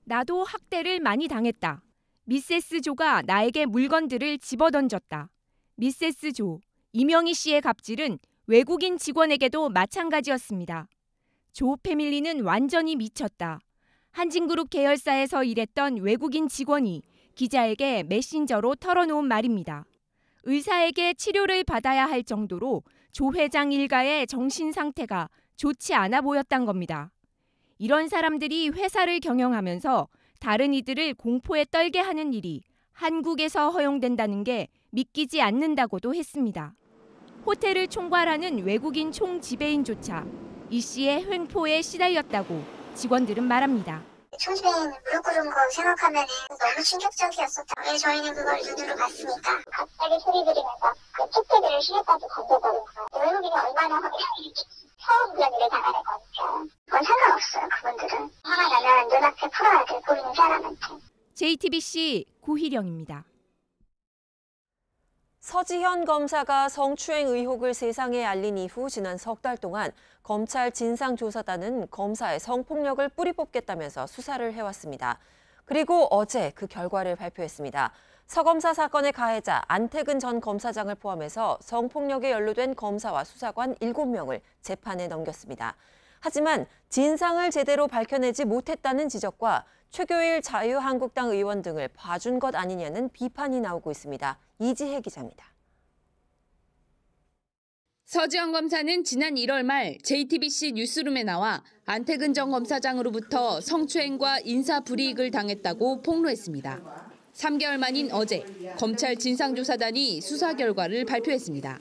나도 학대를 많이 당했다. 미세스 조가 나에게 물건들을 집어던졌다. 미세스 조, 이명희 씨의 갑질은 외국인 직원에게도 마찬가지였습니다. 조 패밀리는 완전히 미쳤다. 한진그룹 계열사에서 일했던 외국인 직원이 기자에게 메신저로 털어놓은 말입니다. 의사에게 치료를 받아야 할 정도로 조 회장 일가의 정신 상태가 좋지 않아 보였단 겁니다. 이런 사람들이 회사를 경영하면서 다른 이들을 공포에 떨게 하는 일이 한국에서 허용된다는 게 믿기지 않는다고도 했습니다. 호텔을 총괄하는 외국인 총지배인조차 이 씨의 횡포에 시달렸다고 직원들은 말합니다. 총지배인 무릎 꿇은 거 생각하면 너무 충격적이었었다. 왜 저희는 그걸 눈으로 봤으니까. 갑자기 소리 지르면서 그 택배들을 시내까지 던져버린 거야. 외국인이 얼마나 확인하는지 처음 그런 일을 당하는 거니까. 그건 상관없어요, 그분들은. 화가 나면 눈앞에 풀어야 돼, 보이는 사람한테. JTBC 구희령입니다. 서지현 검사가 성추행 의혹을 세상에 알린 이후 지난 석 달 동안 검찰 진상조사단은 검사의 성폭력을 뿌리 뽑겠다면서 수사를 해왔습니다. 그리고 어제 그 결과를 발표했습니다. 서 검사 사건의 가해자 안태근 전 검사장을 포함해서 성폭력에 연루된 검사와 수사관 7명을 재판에 넘겼습니다. 하지만 진상을 제대로 밝혀내지 못했다는 지적과 최교일 자유한국당 의원 등을 봐준 것 아니냐는 비판이 나오고 있습니다. 이지혜 기자입니다. 서지현 검사는 지난 1월 말 JTBC 뉴스룸에 나와 안태근 전 검사장으로부터 성추행과 인사불이익을 당했다고 폭로했습니다. 3개월 만인 어제 검찰 진상조사단이 수사 결과를 발표했습니다.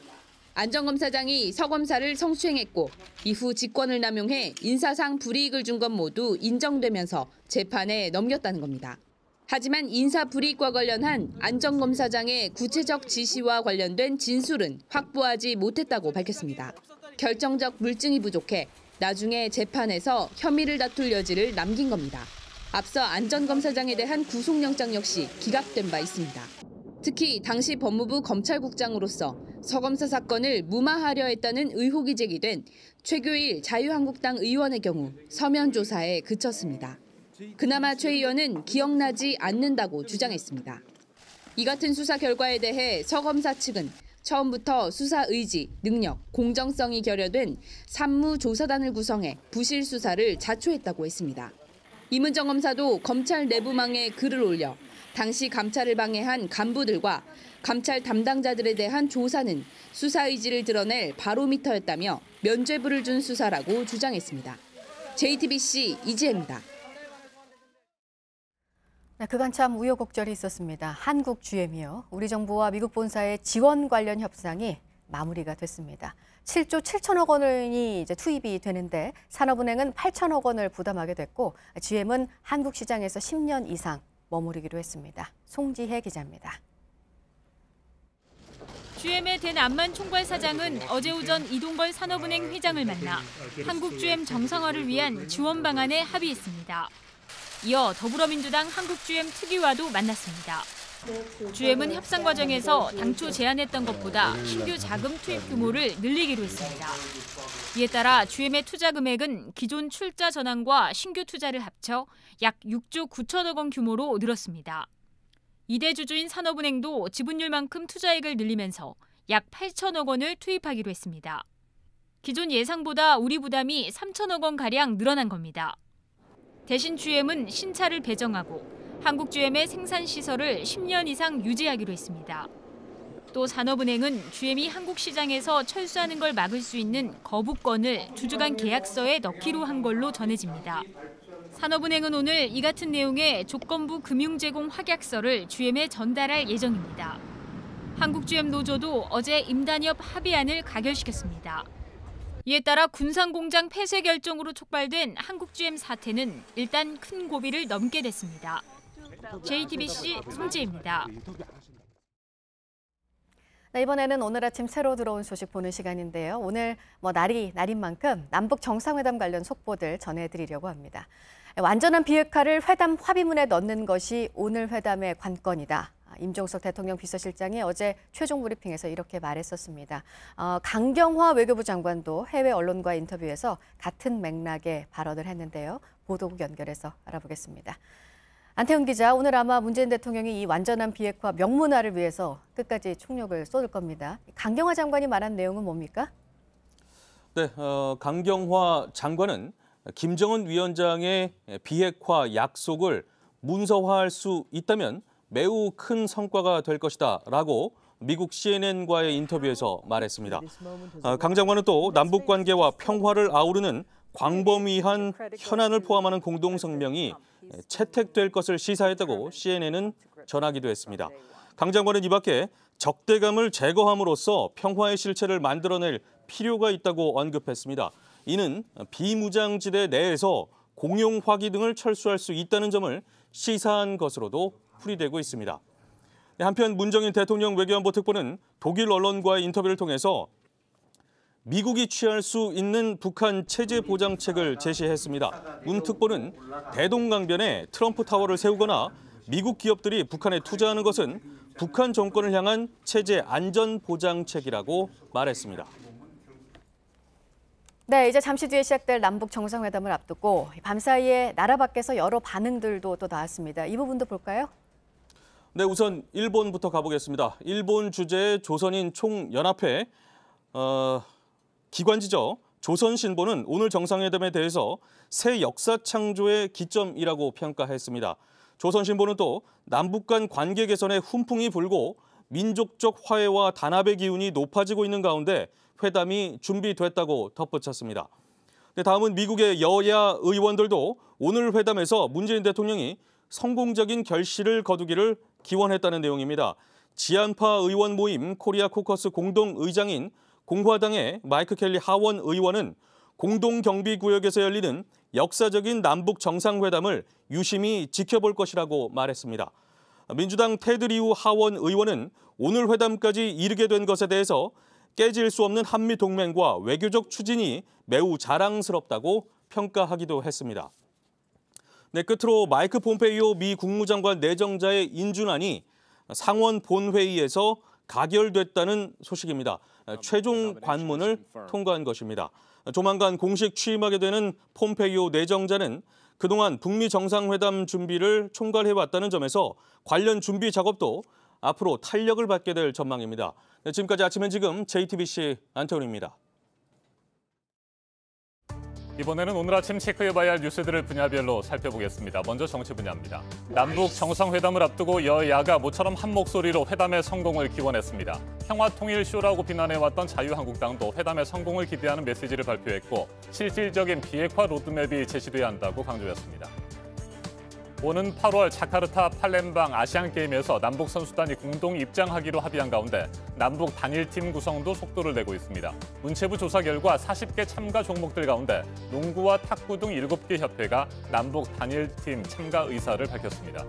안 전 검사장이 서 검사를 성추행했고 이후 직권을 남용해 인사상 불이익을 준 건 모두 인정되면서 재판에 넘겼다는 겁니다. 하지만 인사불이익과 관련한 안 전 검사장의 구체적 지시와 관련된 진술은 확보하지 못했다고 밝혔습니다. 결정적 물증이 부족해 나중에 재판에서 혐의를 다툴 여지를 남긴 겁니다. 앞서 안 전 검사장에 대한 구속영장 역시 기각된 바 있습니다. 특히 당시 법무부 검찰국장으로서 서 검사 사건을 무마하려 했다는 의혹이 제기된 최교일 자유한국당 의원의 경우 서면 조사에 그쳤습니다. 그나마 최 의원은 기억나지 않는다고 주장했습니다. 이 같은 수사 결과에 대해 서 검사 측은 처음부터 수사 의지, 능력, 공정성이 결여된 산무조사단을 구성해 부실 수사를 자초했다고 했습니다. 이문정 검사도 검찰 내부망에 글을 올려 당시 감찰을 방해한 간부들과 감찰 담당자들에 대한 조사는 수사 의지를 드러낼 바로미터였다며 면죄부를 준 수사라고 주장했습니다. JTBC 이지혜입니다. 그간 참 우여곡절이 있었습니다. 한국 GM이요. 우리 정부와 미국 본사의 지원 관련 협상이 마무리가 됐습니다. 7조 7천억 원이 이제 투입이 되는데 산업은행은 8천억 원을 부담하게 됐고 GM은 한국 시장에서 10년 이상 머무르기로 했습니다. 송지혜 기자입니다. GM의 대남만 총괄 사장은 어제 오전 이동걸 산업은행 회장을 만나 한국 GM 정상화를 위한 지원 방안에 합의했습니다. 이어 더불어민주당 한국 GM 특위와도 만났습니다. GM은 협상 과정에서 당초 제안했던 것보다 신규 자금 투입 규모를 늘리기로 했습니다. 이에 따라 GM의 투자 금액은 기존 출자 전환과 신규 투자를 합쳐 약 6조 9천억 원 규모로 늘었습니다. 2대 주주인 산업은행도 지분율만큼 투자액을 늘리면서 약 8천억 원을 투입하기로 했습니다. 기존 예상보다 우리 부담이 3천억 원가량 늘어난 겁니다. 대신 GM은 신차를 배정하고 한국 GM의 생산 시설을 10년 이상 유지하기로 했습니다. 또 산업은행은 GM이 한국 시장에서 철수하는 걸 막을 수 있는 거부권을 주주간 계약서에 넣기로 한 걸로 전해집니다. 산업은행은 오늘 이 같은 내용의 조건부 금융제공 확약서를 GM에 전달할 예정입니다. 한국GM 노조도 어제 임단협 합의안을 가결시켰습니다. 이에 따라 군산공장 폐쇄 결정으로 촉발된 한국GM 사태는 일단 큰 고비를 넘게 됐습니다. JTBC 송지혜입니다. 네, 이번에는 오늘 아침 새로 들어온 소식 보는 시간인데요. 오늘 날인 만큼 남북 정상회담 관련 속보들 전해드리려고 합니다. 완전한 비핵화를 회담 합의문에 넣는 것이 오늘 회담의 관건이다. 임종석 대통령 비서실장이 어제 최종 브리핑에서 이렇게 말했었습니다. 강경화 외교부 장관도 해외 언론과 인터뷰에서 같은 맥락의 발언을 했는데요. 보도국 연결해서 알아보겠습니다. 안태훈 기자, 오늘 아마 문재인 대통령이 이 완전한 비핵화 명문화를 위해서 끝까지 총력을 쏟을 겁니다. 강경화 장관이 말한 내용은 뭡니까? 네, 강경화 장관은 김정은 위원장의 비핵화 약속을 문서화할 수 있다면 매우 큰 성과가 될 것이다 라고 미국 CNN과의 인터뷰에서 말했습니다. 강 장관은 또 남북관계와 평화를 아우르는 광범위한 현안을 포함하는 공동성명이 채택될 것을 시사했다고 CNN은 전하기도 했습니다. 강 장관은 이 밖에 적대감을 제거함으로써 평화의 실체를 만들어낼 필요가 있다고 언급했습니다. 이는 비무장지대 내에서 공용 화기 등을 철수할 수 있다는 점을 시사한 것으로도 풀이되고 있습니다. 한편 문정인 대통령 외교안보 특보는 독일 언론과의 인터뷰를 통해서 미국이 취할 수 있는 북한 체제 보장책을 제시했습니다. 문 특보는 대동강변에 트럼프 타워를 세우거나 미국 기업들이 북한에 투자하는 것은 북한 정권을 향한 체제 안전 보장책이라고 말했습니다. 네, 이제 잠시 뒤에 시작될 남북 정상회담을 앞두고 밤사이에 나라 밖에서 여러 반응들도 또 나왔습니다. 이 부분도 볼까요? 네, 우선 일본부터 가보겠습니다. 일본 주재의 조선인 총연합회 기관지죠. 조선신보는 오늘 정상회담에 대해서 새 역사 창조의 기점이라고 평가했습니다. 조선신보는 또 남북 간 관계 개선에 훈풍이 불고 민족적 화해와 단합의 기운이 높아지고 있는 가운데 회담이 준비됐다고 덧붙였습니다. 다음은 미국의 여야 의원들도 오늘 회담에서 문재인 대통령이 성공적인 결실을 거두기를 기원했다는 내용입니다. 지안파 의원 모임 코리아 코커스 공동의장인 공화당의 마이크 켈리 하원 의원은 공동경비구역에서 열리는 역사적인 남북 정상회담을 유심히 지켜볼 것이라고 말했습니다. 민주당 테드 리우 하원 의원은 오늘 회담까지 이르게 된 것에 대해서 깨질 수 없는 한미동맹과 외교적 추진이 매우 자랑스럽다고 평가하기도 했습니다. 네, 끝으로 마이크 폼페이오 미 국무장관 내정자의 인준안이 상원 본회의에서 가결됐다는 소식입니다. 최종 관문을 통과한 것입니다. 조만간 공식 취임하게 되는 폼페이오 내정자는 그동안 북미 정상회담 준비를 총괄해왔다는 점에서 관련 준비 작업도 앞으로 탄력을 받게 될 전망입니다. 네, 지금까지 아침엔 지금 JTBC 안태훈입니다. 이번에는 오늘 아침 체크해봐야 할 뉴스들을 분야별로 살펴보겠습니다. 먼저 정치 분야입니다. 남북 정상회담을 앞두고 여야가 모처럼 한 목소리로 회담의 성공을 기원했습니다. 평화통일쇼라고 비난해왔던 자유한국당도 회담의 성공을 기대하는 메시지를 발표했고 실질적인 비핵화 로드맵이 제시돼야 한다고 강조했습니다. 오는 8월 자카르타 팔렘방 아시안게임에서 남북 선수단이 공동 입장하기로 합의한 가운데 남북 단일팀 구성도 속도를 내고 있습니다. 문체부 조사 결과 40개 참가 종목들 가운데 농구와 탁구 등 7개 협회가 남북 단일팀 참가 의사를 밝혔습니다.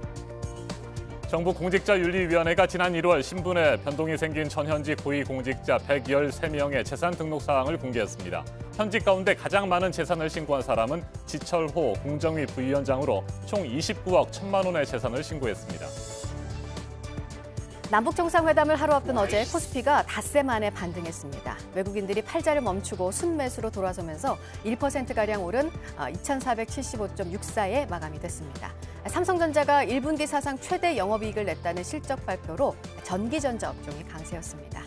정부 공직자윤리위원회가 지난 1월 신분에 변동이 생긴 전현직 고위공직자 113명의 재산 등록 사항을 공개했습니다. 현직 가운데 가장 많은 재산을 신고한 사람은 지철호 공정위 부위원장으로 총 29억 1천만 원의 재산을 신고했습니다. 남북 정상회담을 하루 앞둔 어제 코스피가 닷새 만에 반등했습니다. 외국인들이 팔자를 멈추고 순매수로 돌아서면서 1%가량 오른 2,475.64에 마감이 됐습니다. 삼성전자가 1분기 사상 최대 영업이익을 냈다는 실적 발표로 전기전자 업종이 강세였습니다.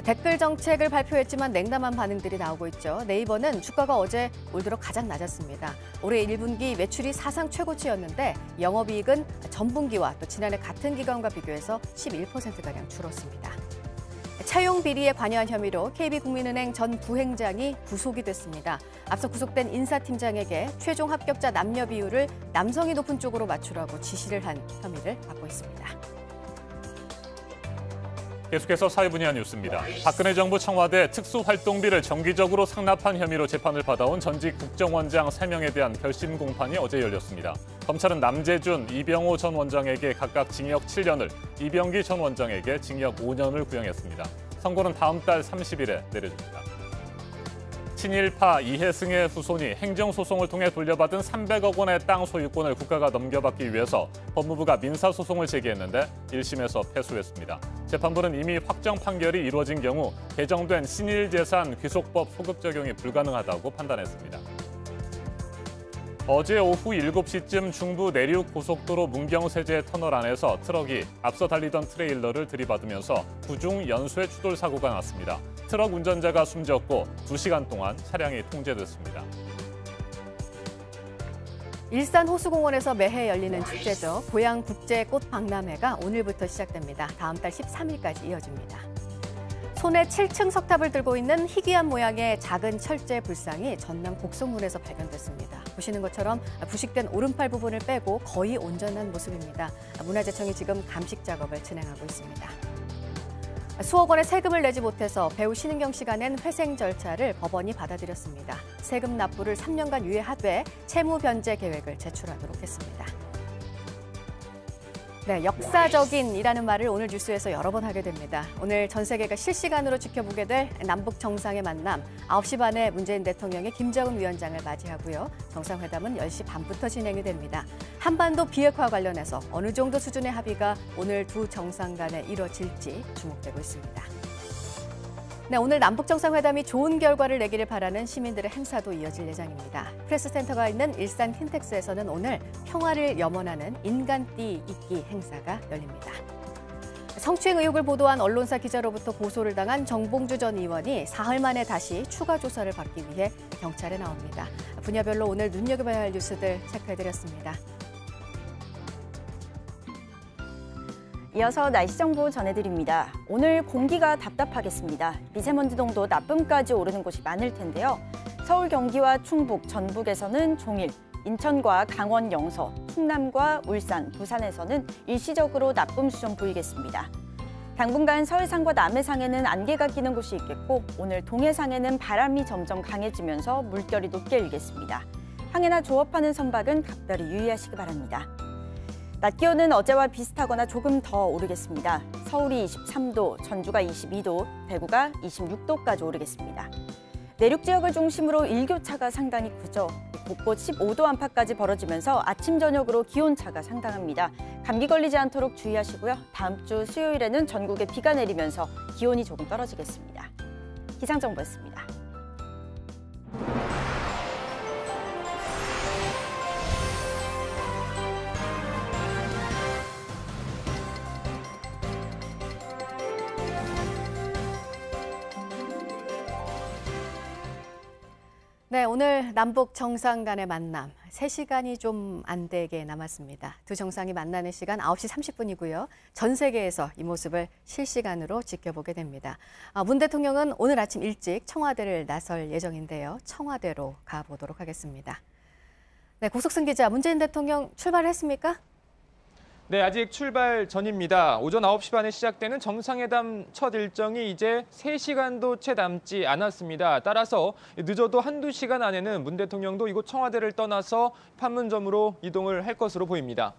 댓글 정책을 발표했지만 냉담한 반응들이 나오고 있죠. 네이버는 주가가 어제 올 들어 가장 낮았습니다. 올해 1분기 매출이 사상 최고치였는데 영업이익은 전분기와 또 지난해 같은 기간과 비교해서 11%가량 줄었습니다. 차용 비리에 관여한 혐의로 KB국민은행 전 부행장이 구속이 됐습니다. 앞서 구속된 인사팀장에게 최종 합격자 남녀 비율을 남성이 높은 쪽으로 맞추라고 지시를 한 혐의를 받고 있습니다. 계속해서 사회 분야 뉴스입니다. 박근혜 정부 청와대 특수활동비를 정기적으로 상납한 혐의로 재판을 받아온 전직 국정원장 3명에 대한 결심 공판이 어제 열렸습니다. 검찰은 남재준, 이병호 전 원장에게 각각 징역 7년을, 이병기 전 원장에게 징역 5년을 구형했습니다. 선고는 다음 달 30일에 내려집니다. 친일파 이해승의 후손이 행정소송을 통해 돌려받은 300억 원의 땅 소유권을 국가가 넘겨받기 위해서 법무부가 민사소송을 제기했는데 1심에서 패소했습니다. 재판부는 이미 확정 판결이 이루어진 경우 개정된 신일재산 귀속법 소급 적용이 불가능하다고 판단했습니다. 어제 오후 7시쯤 중부 내륙 고속도로 문경세제 터널 안에서 트럭이 앞서 달리던 트레일러를 들이받으면서 구중 연쇄 추돌 사고가 났습니다. 트럭 운전자가 숨졌고 2시간 동안 차량이 통제됐습니다. 일산 호수공원에서 매해 열리는 축제죠. 고양국제꽃박람회가 오늘부터 시작됩니다. 다음 달 13일까지 이어집니다. 손에 7층 석탑을 들고 있는 희귀한 모양의 작은 철제 불상이 전남 곡성군에서 발견됐습니다. 보시는 것처럼 부식된 오른팔 부분을 빼고 거의 온전한 모습입니다. 문화재청이 지금 감식 작업을 진행하고 있습니다. 수억 원의 세금을 내지 못해서 배우 신은경 씨가 낸 회생 절차를 법원이 받아들였습니다. 세금 납부를 3년간 유예하되 채무 변제 계획을 제출하도록 했습니다. 네, 역사적인이라는 말을 오늘 뉴스에서 여러 번 하게 됩니다. 오늘 전 세계가 실시간으로 지켜보게 될 남북 정상의 만남, 9시 반에 문재인 대통령이 김정은 위원장을 맞이하고요. 정상회담은 10시 반부터 진행이 됩니다. 한반도 비핵화 관련해서 어느 정도 수준의 합의가 오늘 두 정상 간에 이뤄질지 주목되고 있습니다. 네, 오늘 남북 정상회담이 좋은 결과를 내기를 바라는 시민들의 행사도 이어질 예정입니다. 프레스센터가 있는 일산 킨텍스에서는 오늘 평화를 염원하는 인간띠 잇기 행사가 열립니다. 성추행 의혹을 보도한 언론사 기자로부터 고소를 당한 정봉주 전 의원이 사흘 만에 다시 추가 조사를 받기 위해 경찰에 나옵니다. 분야별로 오늘 눈여겨봐야 할 뉴스들 체크해드렸습니다. 이어서 날씨 정보 전해드립니다. 오늘 공기가 답답하겠습니다. 미세먼지 농도 나쁨까지 오르는 곳이 많을 텐데요. 서울, 경기와 충북, 전북에서는 종일, 인천과 강원, 영서, 충남과 울산, 부산에서는 일시적으로 나쁨 수준 보이겠습니다. 당분간 서해상과 남해상에는 안개가 끼는 곳이 있겠고 오늘 동해상에는 바람이 점점 강해지면서 물결이 높게 일겠습니다. 항해나 조업하는 선박은 각별히 유의하시기 바랍니다. 낮 기온은 어제와 비슷하거나 조금 더 오르겠습니다. 서울이 23도, 전주가 22도, 대구가 26도까지 오르겠습니다. 내륙 지역을 중심으로 일교차가 상당히 크죠. 곳곳 15도 안팎까지 벌어지면서 아침, 저녁으로 기온차가 상당합니다. 감기 걸리지 않도록 주의하시고요. 다음 주 수요일에는 전국에 비가 내리면서 기온이 조금 떨어지겠습니다. 기상정보였습니다. 네, 오늘 남북 정상 간의 만남 3시간이 좀 안 되게 남았습니다. 두 정상이 만나는 시간 9시 30분이고요. 전 세계에서 이 모습을 실시간으로 지켜보게 됩니다. 문 대통령은 오늘 아침 일찍 청와대를 나설 예정인데요. 청와대로 가보도록 하겠습니다. 네, 고석승 기자, 문재인 대통령 출발했습니까? 네, 아직 출발 전입니다. 오전 9시 반에 시작되는 정상회담 첫 일정이 이제 3시간도 채 남지 않았습니다. 따라서 늦어도 한두 시간 안에는 문 대통령도 이곳 청와대를 떠나서 판문점으로 이동을 할 것으로 보입니다.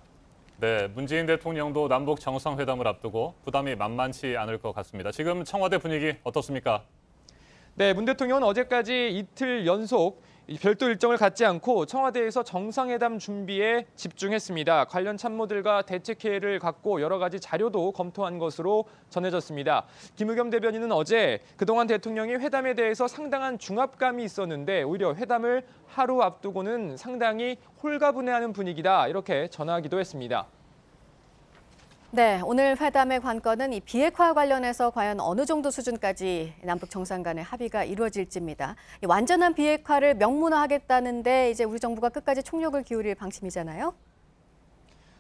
네, 문재인 대통령도 남북 정상회담을 앞두고 부담이 만만치 않을 것 같습니다. 지금 청와대 분위기 어떻습니까? 네, 문 대통령은 어제까지 이틀 연속 별도 일정을 갖지 않고 청와대에서 정상회담 준비에 집중했습니다. 관련 참모들과 대책회의를 갖고 여러 가지 자료도 검토한 것으로 전해졌습니다. 김의겸 대변인은 어제 그동안 대통령이 회담에 대해서 상당한 중압감이 있었는데 오히려 회담을 하루 앞두고는 상당히 홀가분해하는 분위기다 이렇게 전하기도 했습니다. 네, 오늘 회담의 관건은 이 비핵화 관련해서 과연 어느 정도 수준까지 남북 정상 간의 합의가 이루어질지입니다. 이 완전한 비핵화를 명문화하겠다는데 이제 우리 정부가 끝까지 총력을 기울일 방침이잖아요.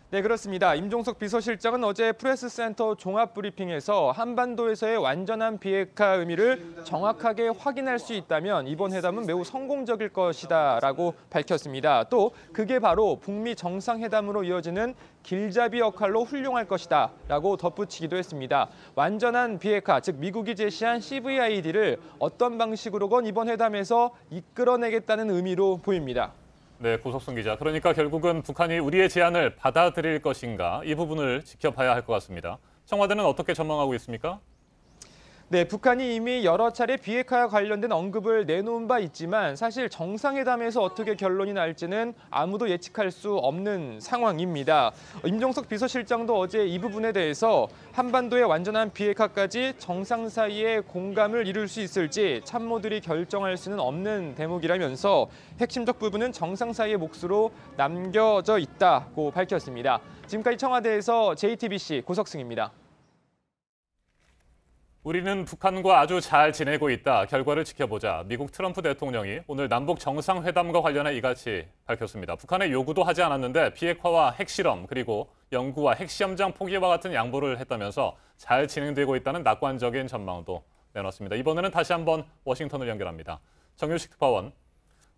네, 그렇습니다. 임종석 비서실장은 어제 프레스센터 종합브리핑에서 한반도에서의 완전한 비핵화 의미를 정확하게 확인할 수 있다면 이번 회담은 매우 성공적일 것이다라고 밝혔습니다. 또 그게 바로 북미 정상회담으로 이어지는 길잡이 역할로 훌륭할 것이다라고 덧붙이기도 했습니다. 완전한 비핵화, 즉 미국이 제시한 CVID를 어떤 방식으로건 이번 회담에서 이끌어내겠다는 의미로 보입니다. 네, 고석순 기자. 그러니까 결국은 북한이 우리의 제안을 받아들일 것인가 이 부분을 지켜봐야 할 것 같습니다. 청와대는 어떻게 전망하고 있습니까? 네, 북한이 이미 여러 차례 비핵화와 관련된 언급을 내놓은 바 있지만 사실 정상회담에서 어떻게 결론이 날지는 아무도 예측할 수 없는 상황입니다. 임종석 비서실장도 어제 이 부분에 대해서 한반도의 완전한 비핵화까지 정상 사이에 공감을 이룰 수 있을지 참모들이 결정할 수는 없는 대목이라면서 핵심적 부분은 정상 사이의 몫으로 남겨져 있다고 밝혔습니다. 지금까지 청와대에서 JTBC 고석승입니다. 우리는 북한과 아주 잘 지내고 있다. 결과를 지켜보자. 미국 트럼프 대통령이 오늘 남북 정상회담과 관련해 이같이 밝혔습니다. 북한의 요구도 하지 않았는데 비핵화와 핵실험 그리고 연구와 핵시험장 포기와 같은 양보를 했다면서 잘 진행되고 있다는 낙관적인 전망도 내놨습니다. 이번에는 다시 한번 워싱턴을 연결합니다. 정유식 특파원,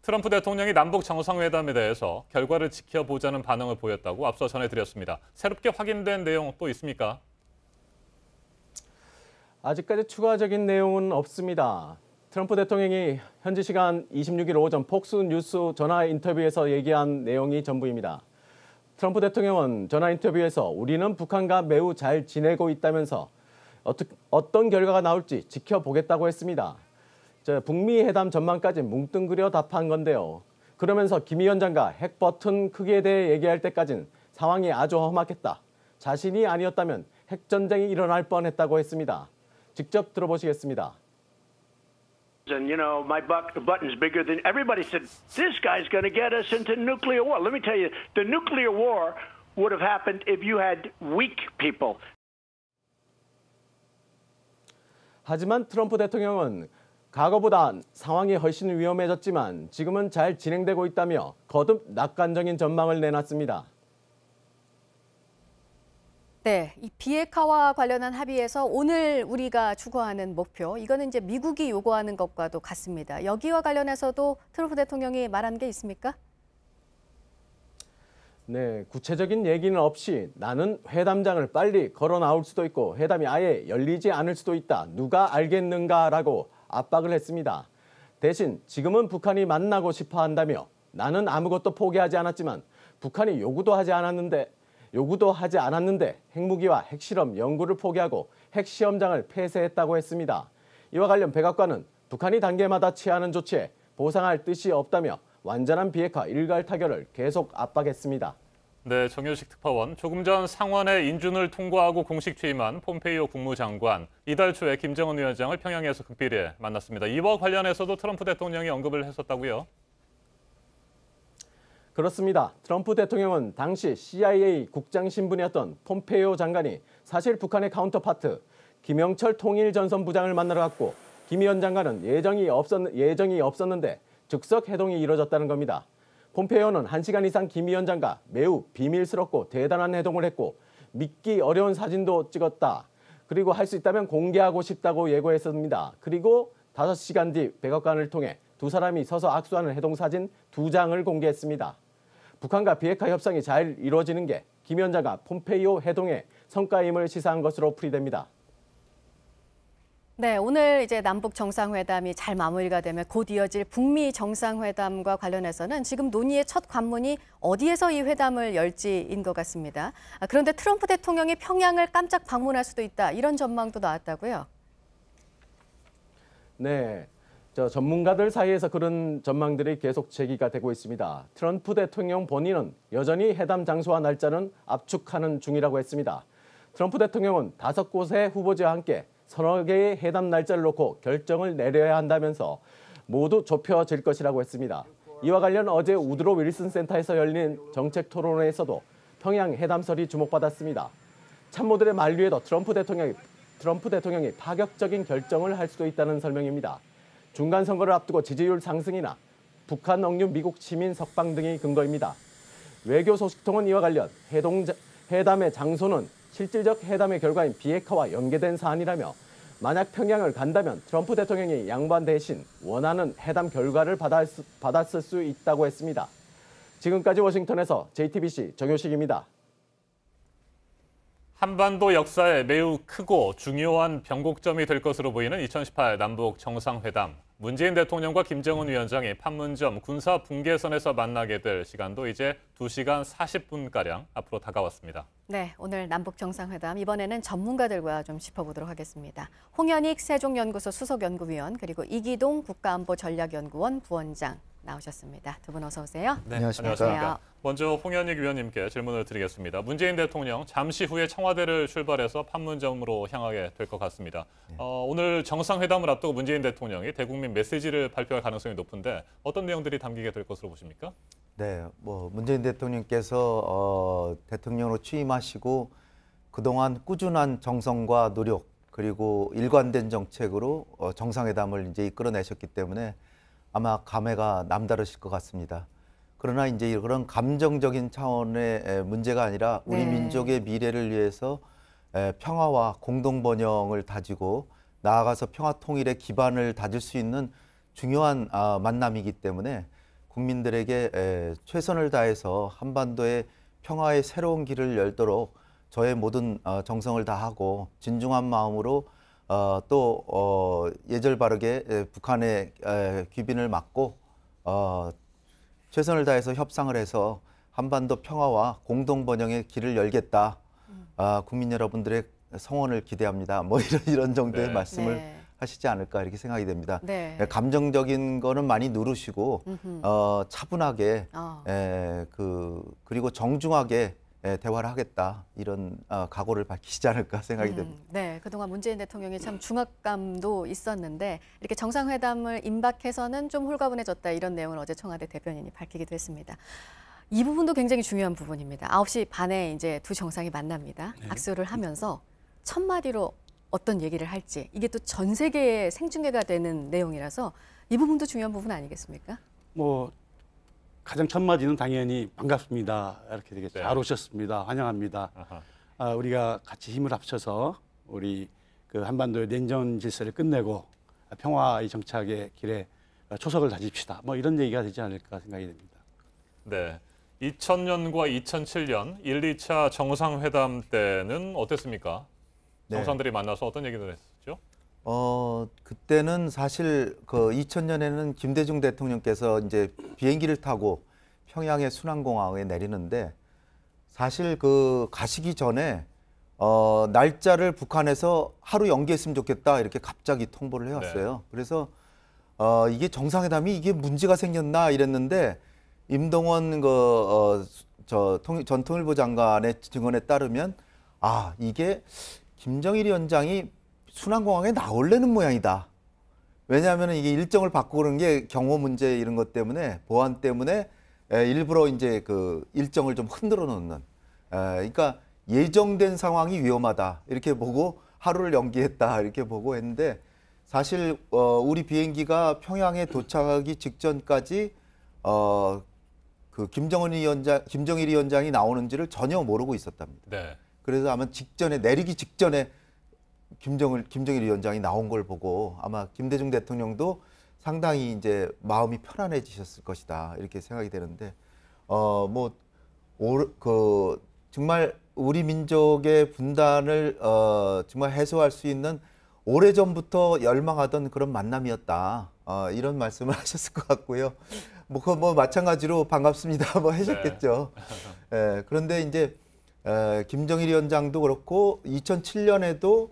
트럼프 대통령이 남북 정상회담에 대해서 결과를 지켜보자는 반응을 보였다고 앞서 전해드렸습니다. 새롭게 확인된 내용 또 있습니까? 아직까지 추가적인 내용은 없습니다. 트럼프 대통령이 현지 시간 26일 오전 폭스뉴스 전화 인터뷰에서 얘기한 내용이 전부입니다. 트럼프 대통령은 전화 인터뷰에서 우리는 북한과 매우 잘 지내고 있다면서 어떤 결과가 나올지 지켜보겠다고 했습니다. 북미 회담 전망까지 뭉뚱그려 답한 건데요. 그러면서 김 위원장과 핵 버튼 크기에 대해 얘기할 때까지는 상황이 아주 험악했다. 자신이 아니었다면 핵전쟁이 일어날 뻔했다고 했습니다. 직접 들어보시겠습니다. And you know, my button's bigger than everybody said. This guy's going to get us into nuclear war. Let me tell you, the nuclear war would have happened if you had weak people. 하지만 트럼프 대통령은 과거보다 상황이 훨씬 위험해졌지만 지금은 잘 진행되고 있다며 거듭 낙관적인 전망을 내놨습니다. 네, 이 비핵화와 관련한 합의에서 오늘 우리가 추구하는 목표, 이거는 이제 미국이 요구하는 것과도 같습니다. 여기와 관련해서도 트럼프 대통령이 말한 게 있습니까? 네, 구체적인 얘기는 없이 나는 회담장을 빨리 걸어 나올 수도 있고 회담이 아예 열리지 않을 수도 있다. 누가 알겠는가라고 압박을 했습니다. 대신 지금은 북한이 만나고 싶어 한다며 나는 아무것도 포기하지 않았지만 북한이 요구도 하지 않았는데 핵무기와 핵실험 연구를 포기하고 핵시험장을 폐쇄했다고 했습니다. 이와 관련 백악관은 북한이 단계마다 취하는 조치에 보상할 뜻이 없다며 완전한 비핵화 일괄 타결을 계속 압박했습니다. 네, 정유식 특파원. 조금 전 상원의 인준을 통과하고 공식 취임한 폼페이오 국무장관, 이달 초에 김정은 위원장을 평양에서 극비리에 만났습니다. 이와 관련해서도 트럼프 대통령이 언급을 했었다고요? 그렇습니다. 트럼프 대통령은 당시 CIA 국장 신분이었던 폼페이오 장관이 사실 북한의 카운터파트 김영철 통일전선부장을 만나러 갔고 김 위원장과는 예정이 없었는데 즉석 회동이 이뤄졌다는 겁니다. 폼페이오는 1시간 이상 김 위원장과 매우 비밀스럽고 대단한 회동을 했고 믿기 어려운 사진도 찍었다. 그리고 할 수 있다면 공개하고 싶다고 예고했습니다. 그리고 5시간 뒤 백악관을 통해 두 사람이 서서 악수하는 회동 사진 2장을 공개했습니다. 북한과 비핵화 협상이 잘 이루어지는 게 김 위원장과 폼페이오 회동의 성과임을 시사한 것으로 풀이됩니다. 네, 오늘 이제 남북 정상회담이 잘 마무리가 되면 곧 이어질 북미 정상회담과 관련해서는 지금 논의의 첫 관문이 어디에서 이 회담을 열지인 것 같습니다. 그런데 트럼프 대통령이 평양을 깜짝 방문할 수도 있다, 이런 전망도 나왔다고요? 네, 전문가들 사이에서 그런 전망들이 계속 제기가 되고 있습니다. 트럼프 대통령 본인은 여전히 회담 장소와 날짜는 압축하는 중이라고 했습니다. 트럼프 대통령은 5곳의 후보지와 함께 서너 개의 회담 날짜를 놓고 결정을 내려야 한다면서 모두 좁혀질 것이라고 했습니다. 이와 관련 어제 우드로 윌슨 센터에서 열린 정책 토론회에서도 평양 회담설이 주목받았습니다. 참모들의 만류에도 트럼프 대통령이 파격적인 결정을 할 수도 있다는 설명입니다. 중간 선거를 앞두고 지지율 상승이나 북한 억류 미국 시민 석방 등이 근거입니다. 외교 소식통은 이와 관련 회담의 장소는 실질적 회담의 결과인 비핵화와 연계된 사안이라며 만약 평양을 간다면 트럼프 대통령이 양반 대신 원하는 회담 결과를 받았을 수 있다고 했습니다. 지금까지 워싱턴에서 JTBC 정효식입니다. 한반도 역사에 매우 크고 중요한 변곡점이 될 것으로 보이는 2018 남북 정상회담. 문재인 대통령과 김정은 위원장이 판문점 군사 분계선에서 만나게 될 시간도 이제 2시간 40분가량 앞으로 다가왔습니다. 네, 오늘 남북 정상회담 이번에는 전문가들과 좀 짚어보도록 하겠습니다. 홍현익 세종연구소 수석연구위원 그리고 이기동 국가안보전략연구원 부원장 나오셨습니다. 두 분 어서 오세요. 네, 안녕하십니까. 먼저 홍현익 위원님께 질문을 드리겠습니다. 문재인 대통령 잠시 후에 청와대를 출발해서 판문점으로 향하게 될 것 같습니다. 오늘 정상회담을 앞두고 문재인 대통령이 대국민 메시지를 발표할 가능성이 높은데 어떤 내용들이 담기게 될 것으로 보십니까? 네, 문재인 대통령께서 대통령으로 취임하시고 그동안 꾸준한 정성과 노력 그리고 일관된 정책으로 정상회담을 이제 이끌어내셨기 때문에 아마 감회가 남다르실 것 같습니다. 그러나 이제 그런 감정적인 차원의 문제가 아니라 우리 민족의 미래를 위해서 평화와 공동 번영을 다지고 나아가서 평화 통일의 기반을 다질 수 있는 중요한 만남이기 때문에 국민들에게 최선을 다해서 한반도의 평화의 새로운 길을 열도록 저의 모든 정성을 다하고 진중한 마음으로 또 예절 바르게 북한의 귀빈을 막고 최선을 다해서 협상을 해서 한반도 평화와 공동 번영의 길을 열겠다. 국민 여러분들의 성원을 기대합니다. 뭐 이런 정도의 말씀을 하시지 않을까 이렇게 생각이 됩니다. 감정적인 거는 많이 누르시고 차분하게 그리고 정중하게 대화를 하겠다 이런 각오를 밝히시지 않을까 생각이 됩니다. 네, 그동안 문재인 대통령이 참 중압감도 있었는데 이렇게 정상회담을 임박해서는 좀 홀가분해졌다 이런 내용을 어제 청와대 대변인이 밝히기도 했습니다. 이 부분도 굉장히 중요한 부분입니다. 9시 반에 이제 두 정상이 만납니다. 악수를 하면서 첫 마디로 어떤 얘기를 할지 이게 또 전 세계에 생중계가 되는 내용이라서 이 부분도 중요한 부분 아니겠습니까? 가장 첫 마디는 당연히 반갑습니다. 이렇게 되게 잘 오셨습니다. 환영합니다. 우리가 같이 힘을 합쳐서 우리 그 한반도의 냉전 질서를 끝내고 평화의 정착의 길에 초석을 다집시다. 뭐 이런 얘기가 되지 않을까 생각이 됩니다. 네, 2000년과 2007년 1, 2차 정상회담 때는 어땠습니까? 정상들이 만나서 어떤 얘기를 했었죠? 그때는 사실 그 2000년에는 김대중 대통령께서 이제 비행기를 타고 평양의 순안공항에 내리는데 사실 그 가시기 전에 날짜를 북한에서 하루 연기했으면 좋겠다 이렇게 갑자기 통보를 해왔어요. 그래서 이게 정상회담이 이게 문제가 생겼나 이랬는데 임동원 전 통일부 장관의 증언에 따르면 이게 김정일 위원장이 순안공항에 나올래는 모양이다. 왜냐하면 이게 일정을 바꾸는 게 경호 문제 이런 것 때문에 보안 때문에 일부러 이제 그 일정을 좀 흔들어 놓는. 그러니까 예정된 상황이 위험하다 이렇게 보고 하루를 연기했다 이렇게 보고 했는데 사실 우리 비행기가 평양에 도착하기 직전까지 그 김정일 위원장이 나오는지를 전혀 모르고 있었답니다. 그래서 아마 내리기 직전에 김정일 위원장이 나온 걸 보고 아마 김대중 대통령도 상당히 이제 마음이 편안해지셨을 것이다 이렇게 생각이 되는데 정말 우리 민족의 분단을 정말 해소할 수 있는 오래전부터 열망하던 그런 만남이었다 이런 말씀을 하셨을 것 같고요. 뭐 마찬가지로 반갑습니다 뭐 하셨겠죠. 그런데 이제 김정일 위원장도 그렇고 2007년에도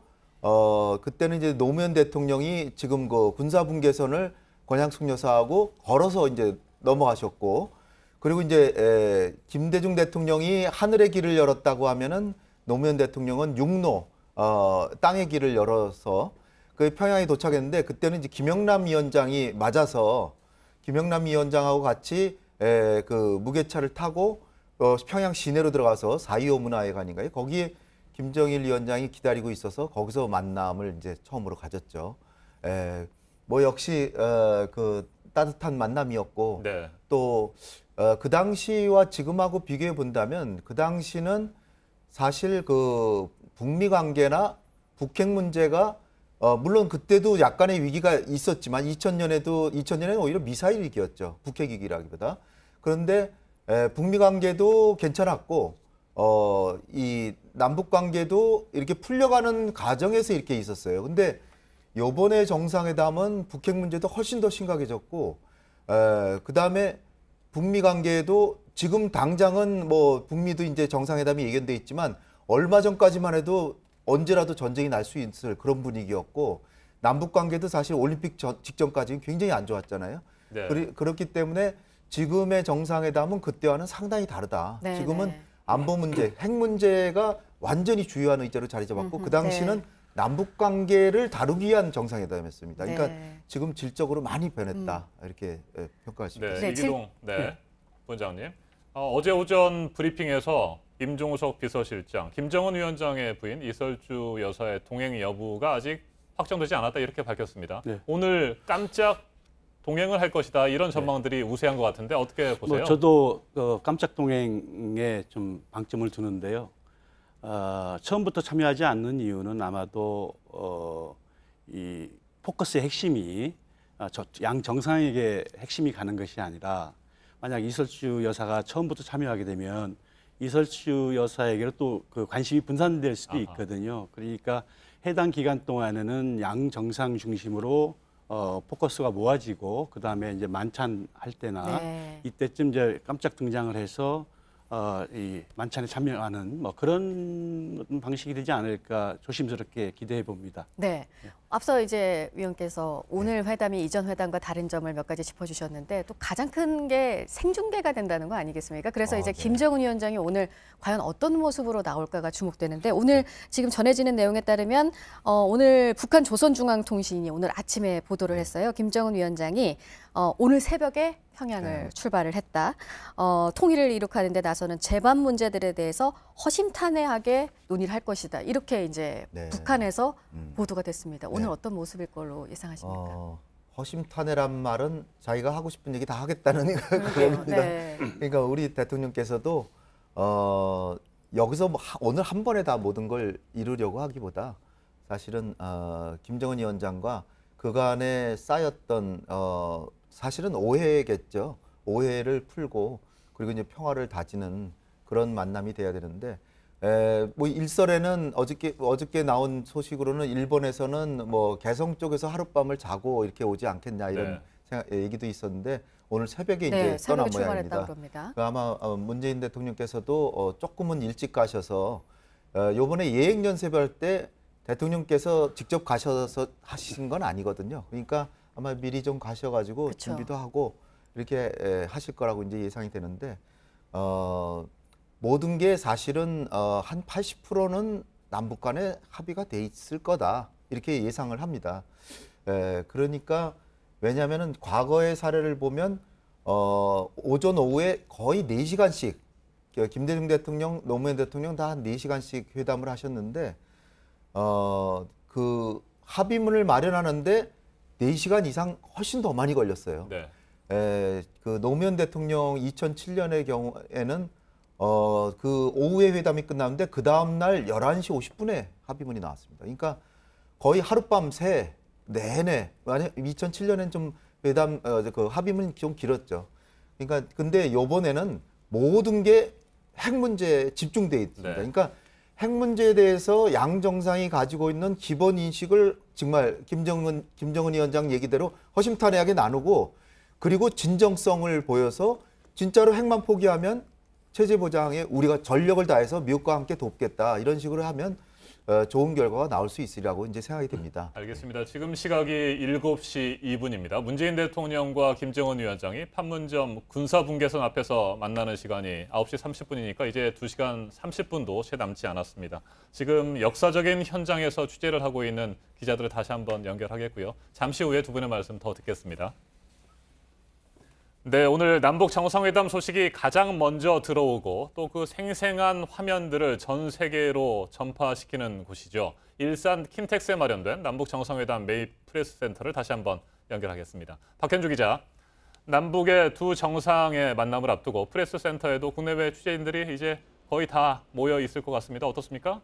그때는 이제 노무현 대통령이 지금 그 군사분계선을 권양숙 여사하고 걸어서 이제 넘어가셨고 그리고 이제 김대중 대통령이 하늘의 길을 열었다고 하면은 노무현 대통령은 육로 땅의 길을 열어서 그 평양에 도착했는데 그때는 이제 김영남 위원장이 맞아서 김영남 위원장하고 같이 그 무게차를 타고 평양 시내로 들어가서 4.25 문화회관인가요? 거기에 김정일 위원장이 기다리고 있어서 거기서 만남을 이제 처음으로 가졌죠. 뭐 역시 그 따뜻한 만남이었고 네. 또 그 당시와 지금하고 비교해 본다면 그 당시는 사실 그 북미 관계나 북핵 문제가 물론 그때도 약간의 위기가 있었지만 2000년에는 오히려 미사일 위기였죠. 북핵 위기라기보다. 그런데 북미 관계도 괜찮았고 이 남북 관계도 이렇게 풀려가는 과정에서 이렇게 있었어요. 근데 요번에 정상회담은 북핵 문제도 훨씬 더 심각해졌고 그다음에 북미 관계도 지금 당장은 뭐 북미도 이제 정상회담이 예견돼 있지만 얼마 전까지만 해도 언제라도 전쟁이 날 수 있을 그런 분위기였고 남북 관계도 사실 올림픽 직전까지는 굉장히 안 좋았잖아요. 네. 그렇기 때문에 지금의 정상회담은 그때와는 상당히 다르다. 네, 지금은 네. 안보 문제, 핵 문제가 완전히 주요한 의제로 자리 잡았고 그 당시는 남북 관계를 다루기 위한 정상회담이었습니다. 그러니까 지금 질적으로 많이 변했다. 이렇게 평가할 수 있습니다. 네, 이기동 본장님. 어제 오전 브리핑에서 임종석 비서실장, 김정은 위원장의 부인 이설주 여사의 동행 여부가 아직 확정되지 않았다 이렇게 밝혔습니다. 네. 오늘 깜짝 동행을 할 것이다 이런 전망들이 우세한 것 같은데 어떻게 보세요? 저도 깜짝 동행에 좀 방점을 두는데요. 처음부터 참여하지 않는 이유는 아마도 이 포커스의 핵심이 양 정상에게 핵심이 가는 것이 아니라 만약 이설주 여사가 처음부터 참여하게 되면 이설주 여사에게는 또 그 관심이 분산될 수도 있거든요. 그러니까 해당 기간 동안에는 양 정상 중심으로 포커스가 모아지고 그 다음에 이제 만찬 할 때나 이때쯤 이제 깜짝 등장을 해서 이 만찬에 참여하는 뭐 그런 방식이 되지 않을까 조심스럽게 기대해 봅니다. 네. 앞서 이제 위원께서 오늘 회담이 이전 회담과 다른 점을 몇 가지 짚어주셨는데 또 가장 큰 게 생중계가 된다는 거 아니겠습니까? 그래서 이제 김정은 위원장이 오늘 과연 어떤 모습으로 나올까가 주목되는데 오늘 지금 전해지는 내용에 따르면 오늘 북한 조선중앙통신이 오늘 아침에 보도를 했어요. 김정은 위원장이 오늘 새벽에 평양을 출발을 했다. 통일을 이룩하는 데 나서는 재반 문제들에 대해서 허심탄회하게 논의를 할 것이다. 이렇게 이제 북한에서 보도가 됐습니다. 오늘 어떤 모습일 걸로 예상하십니까? 허심탄회란 말은 자기가 하고 싶은 얘기 다 하겠다는 그겁니다. 그러니까 우리 대통령께서도 여기서 뭐 오늘 한 번에 다 모든 걸 이루려고 하기보다 사실은 김정은 위원장과 그간에 쌓였던 사실은 오해겠죠. 오해를 풀고 그리고 이제 평화를 다지는 그런 만남이 돼야 되는데 뭐 일설에는 어저께 나온 소식으로는 일본에서는 뭐 개성 쪽에서 하룻밤을 자고 이렇게 오지 않겠냐 이런 얘기도 있었는데 오늘 새벽에 이제 떠난 모양입니다. 아마 문재인 대통령께서도 조금은 일찍 가셔서 요번에 예행 연습할 때 대통령께서 직접 가셔서 하신 건 아니거든요. 그러니까 아마 미리 좀 가셔가지고 준비도 하고 이렇게 하실 거라고 이제 예상이 되는데 모든 게 사실은 한 80%는 남북 간에 합의가 돼 있을 거다 이렇게 예상을 합니다. 그러니까 왜냐하면은 과거의 사례를 보면 오전 오후에 거의 4시간씩 김대중 대통령, 노무현 대통령 다 한 4시간씩 회담을 하셨는데 그 합의문을 마련하는데 4시간 이상 훨씬 더 많이 걸렸어요. 그 노무현 대통령 2007년의 경우에는 그 오후에 회담이 끝났는데 그 다음 날 11시 50분에 합의문이 나왔습니다. 그러니까 거의 하룻밤 새 내내 2007년엔 좀 회담 그 합의문이 좀 길었죠. 그러니까 근데 이번에는 모든 게 핵 문제에 집중돼 있습니다. 그러니까 핵 문제에 대해서 양 정상이 가지고 있는 기본 인식을 정말 김정은 위원장 얘기대로 허심탄회하게 나누고 그리고 진정성을 보여서 진짜로 핵만 포기하면 체제 보장에 우리가 전력을 다해서 미국과 함께 돕겠다 이런 식으로 하면 좋은 결과가 나올 수 있으리라고 이제 생각이 됩니다. 알겠습니다. 지금 시각이 7시 2분입니다. 문재인 대통령과 김정은 위원장이 판문점 군사분계선 앞에서 만나는 시간이 9시 30분이니까 이제 2시간 30분도 채 남지 않았습니다. 지금 역사적인 현장에서 취재를 하고 있는 기자들을 다시 한번 연결하겠고요. 잠시 후에 두 분의 말씀 더 듣겠습니다. 네, 오늘 남북 정상회담 소식이 가장 먼저 들어오고 또 그 생생한 화면들을 전 세계로 전파시키는 곳이죠. 일산 킨텍스에 마련된 남북 정상회담 매입 프레스 센터를 다시 한번 연결하겠습니다. 박현주 기자, 남북의 두 정상의 만남을 앞두고 프레스 센터에도 국내외 취재진들이 이제 거의 다 모여 있을 것 같습니다. 어떻습니까?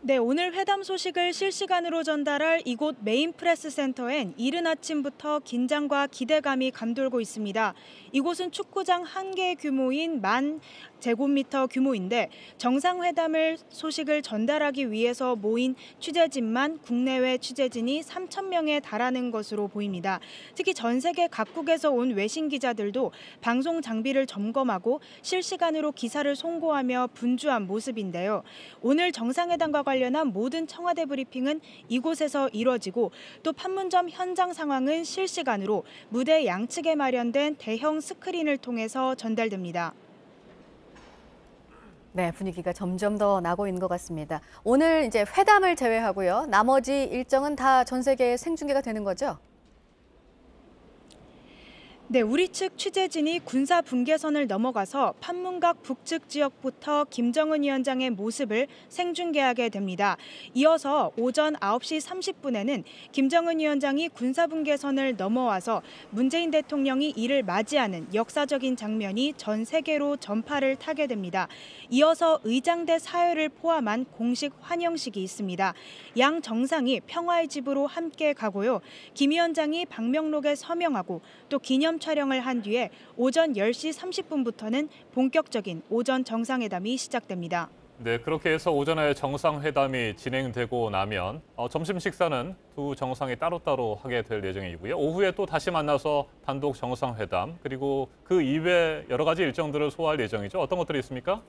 네, 오늘 회담 소식을 실시간으로 전달할 이곳 메인 프레스 센터엔 이른 아침부터 긴장과 기대감이 감돌고 있습니다. 이곳은 축구장 1개 규모인 10,000제곱미터 규모인데 정상회담을 소식을 전달하기 위해서 모인 취재진만 국내외 취재진이 3,000명에 달하는 것으로 보입니다. 특히 전 세계 각국에서 온 외신 기자들도 방송 장비를 점검하고 실시간으로 기사를 송고하며 분주한 모습인데요. 오늘 정상회담과 관련한 모든 청와대 브리핑은 이곳에서 이뤄지고 또 판문점 현장 상황은 실시간으로 무대 양측에 마련된 대형 스크린을 통해서 전달됩니다. 네, 분위기가 점점 더 나고 있는 것 같습니다. 오늘 이제 회담을 제외하고요. 나머지 일정은 다 전 세계에 생중계가 되는 거죠? 네, 우리 측 취재진이 군사 분계선을 넘어가서 판문각 북측 지역부터 김정은 위원장의 모습을 생중계하게 됩니다. 이어서 오전 9시 30분에는 김정은 위원장이 군사 분계선을 넘어와서 문재인 대통령이 이를 맞이하는 역사적인 장면이 전 세계로 전파를 타게 됩니다. 이어서 의장대 사회를 포함한 공식 환영식이 있습니다. 양 정상이 평화의 집으로 함께 가고요. 김 위원장이 방명록에 서명하고 또 기념 촬영을 한 뒤에 오전 10시 30분부터는 본격적인 오전 정상회담이 시작됩니다. 네, 그렇게 해서 오전에 정상회담이 진행되고 나면 점심 식사는 두 정상이 따로따로 하게 될 예정이고요. 오후에 또 다시 만나서 단독 정상회담 그리고 그 이외 여러 가지 일정들을 소화할 예정이죠. 어떤 것들이 있습니까?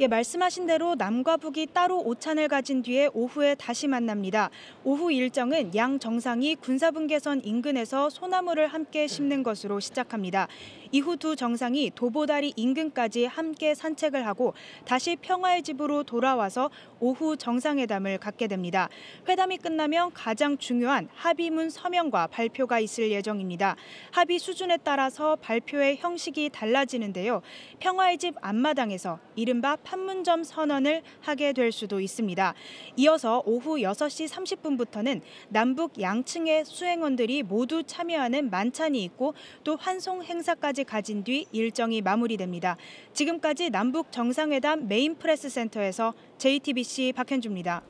예, 말씀하신 대로 남과 북이 따로 오찬을 가진 뒤에 오후에 다시 만납니다. 오후 일정은 양 정상이 군사분계선 인근에서 소나무를 함께 심는 것으로 시작합니다. 이후 두 정상이 도보다리 인근까지 함께 산책을 하고 다시 평화의 집으로 돌아와서 오후 정상회담을 갖게 됩니다. 회담이 끝나면 가장 중요한 합의문 서명과 발표가 있을 예정입니다. 합의 수준에 따라서 발표의 형식이 달라지는데요. 평화의 집 앞마당에서 이른바 판문점 선언을 하게 될 수도 있습니다. 이어서 오후 6시 30분부터는 남북 양층의 수행원들이 모두 참여하는 만찬이 있고 또 환송 행사까지 가진 뒤 일정이 마무리됩니다. 지금까지 남북 정상회담 메인 프레스 센터에서 JTBC 박현주입니다.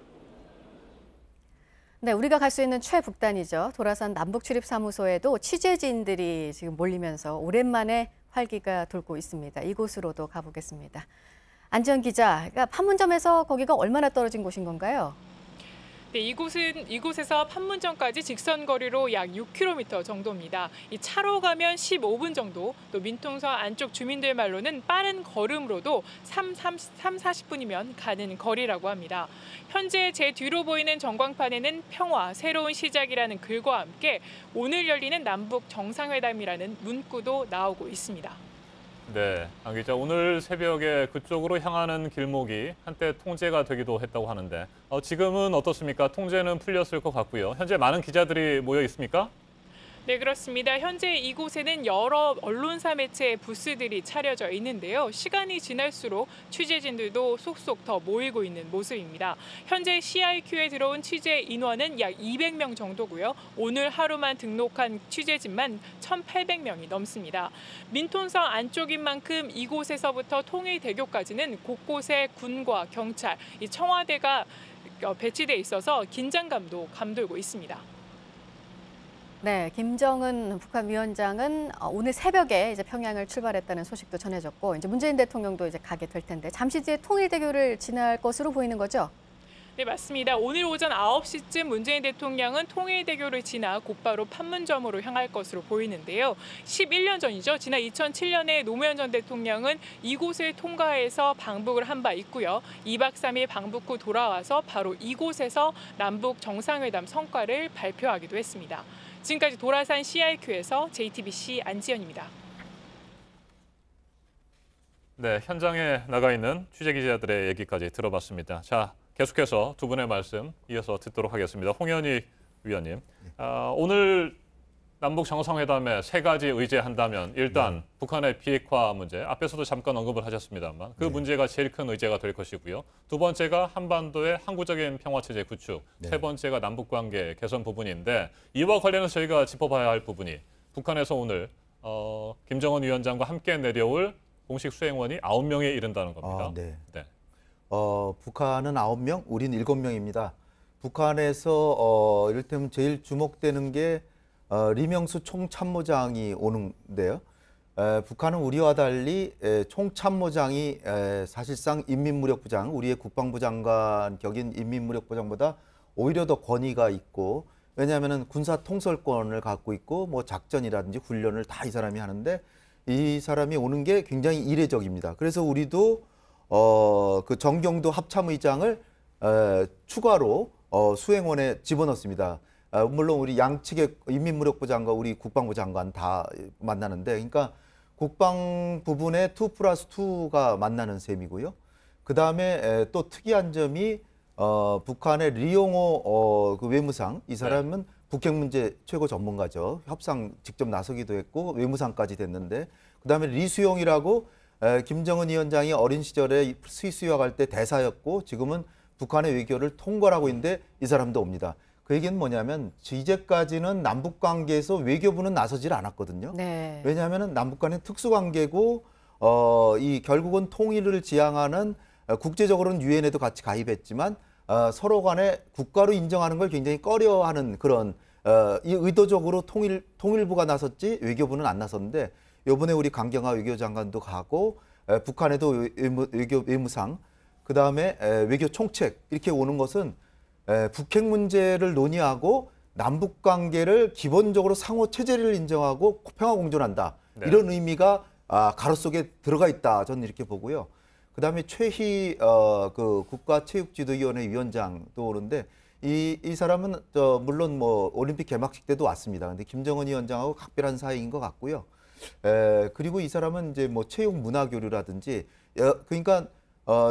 네, 우리가 갈 수 있는 최북단이죠. 도라산 남북출입사무소에도 취재진들이 지금 몰리면서 오랜만에 활기가 돌고 있습니다. 이곳으로도 가보겠습니다. 안지연 기자, 그러니까 판문점에서 거기가 얼마나 떨어진 곳인 건가요? 네, 이곳에서 판문점까지 직선 거리로 약 6km 정도입니다. 이 차로 가면 15분 정도, 또 민통선 안쪽 주민들 말로는 빠른 걸음으로도 40분이면 가는 거리라고 합니다. 현재 제 뒤로 보이는 전광판에는 평화, 새로운 시작이라는 글과 함께 오늘 열리는 남북 정상회담이라는 문구도 나오고 있습니다. 네, 안 기자, 오늘 새벽에 그쪽으로 향하는 길목이 한때 통제가 되기도 했다고 하는데 지금은 어떻습니까? 통제는 풀렸을 것 같고요. 현재 많은 기자들이 모여 있습니까? 네, 그렇습니다. 현재 이곳에는 여러 언론사 매체의 부스들이 차려져 있는데요. 시간이 지날수록 취재진들도 속속 더 모이고 있는 모습입니다. 현재 CIQ에 들어온 취재 인원은 약 200명 정도고요. 오늘 하루만 등록한 취재진만 1,800명이 넘습니다. 민통선 안쪽인 만큼 이곳에서부터 통일대교까지는 곳곳에 군과 경찰, 이 청와대가 배치돼 있어서 긴장감도 감돌고 있습니다. 네, 김정은 북한 위원장은 오늘 새벽에 이제 평양을 출발했다는 소식도 전해졌고 이제 문재인 대통령도 이제 가게 될 텐데 잠시 뒤에 통일대교를 지날 것으로 보이는 거죠? 네, 맞습니다. 오늘 오전 9시쯤 문재인 대통령은 통일대교를 지나 곧바로 판문점으로 향할 것으로 보이는데요. 11년 전이죠. 지난 2007년에 노무현 전 대통령은 이곳을 통과해서 방북을 한 바 있고요. 2박 3일 방북 후 돌아와서 바로 이곳에서 남북 정상회담 성과를 발표하기도 했습니다. 지금까지 도라산 CIQ에서 JTBC 안지연입니다. 네, 현장에 나가 있는 취재기자들의 얘기까지 들어봤습니다. 자, 계속해서 두 분의 말씀 이어서 듣도록 하겠습니다. 홍현희 위원님, 오늘 남북 정상회담에 세 가지 의제한다면 일단 북한의 비핵화 문제, 앞에서도 잠깐 언급을 하셨습니다만 그 문제가 제일 큰 의제가 될 것이고요. 두 번째가 한반도의 항구적인 평화체제 구축, 세 번째가 남북관계 개선 부분인데 이와 관련해서 저희가 짚어봐야 할 부분이 북한에서 오늘 김정은 위원장과 함께 내려올 공식 수행원이 9명에 이른다는 겁니다. 네. 북한은 9명, 우린 7명입니다. 북한에서 이를테면 제일 주목되는 게 리명수 총참모장이 오는데요. 북한은 우리와 달리 총참모장이 사실상 인민무력부장, 우리의 국방부 장관 격인 인민무력부장보다 오히려 더 권위가 있고, 왜냐하면 군사 통솔권을 갖고 있고 뭐 작전이라든지 훈련을 다 이 사람이 하는데 이 사람이 오는 게 굉장히 이례적입니다. 그래서 우리도 그 정경도 합참의장을 추가로 수행원에 집어넣습니다. 물론 우리 양측의 인민무력부 장관, 우리 국방부 장관 다 만나는데, 그러니까 국방 부분에 2+2가 만나는 셈이고요. 그 다음에 또 특이한 점이 북한의 리용호 그 외무상, 이 사람은 북핵 문제 최고 전문가죠. 협상 직접 나서기도 했고 외무상까지 됐는데, 그 다음에 리수용이라고 김정은 위원장이 어린 시절에 스위스 유학할 때 대사였고 지금은 북한의 외교를 통괄하고 있는데 이 사람도 옵니다. 그 얘기는 뭐냐면 이제까지는 남북관계에서 외교부는 나서질 않았거든요. 왜냐하면 남북간의 특수관계고 이 결국은 통일을 지향하는 국제적으로는 유엔에도 같이 가입했지만 서로 간에 국가로 인정하는 걸 굉장히 꺼려하는 그런 이 의도적으로 통일부가 나섰지 외교부는 안 나섰는데, 이번에 우리 강경화 외교장관도 가고 북한에도 외무상, 그 다음에 외교 총책 이렇게 오는 것은 북핵 문제를 논의하고 남북 관계를 기본적으로 상호 체제를 인정하고 평화 공존한다. 이런 의미가 가로 속에 들어가 있다. 저는 이렇게 보고요. 그 다음에 최희 그 국가체육지도위원회 위원장도 오는데 이 사람은 물론 뭐 올림픽 개막식 때도 왔습니다. 근데 김정은 위원장하고 각별한 사이인 것 같고요. 그리고 이 사람은 이제 뭐 체육 문화 교류라든지 그러니까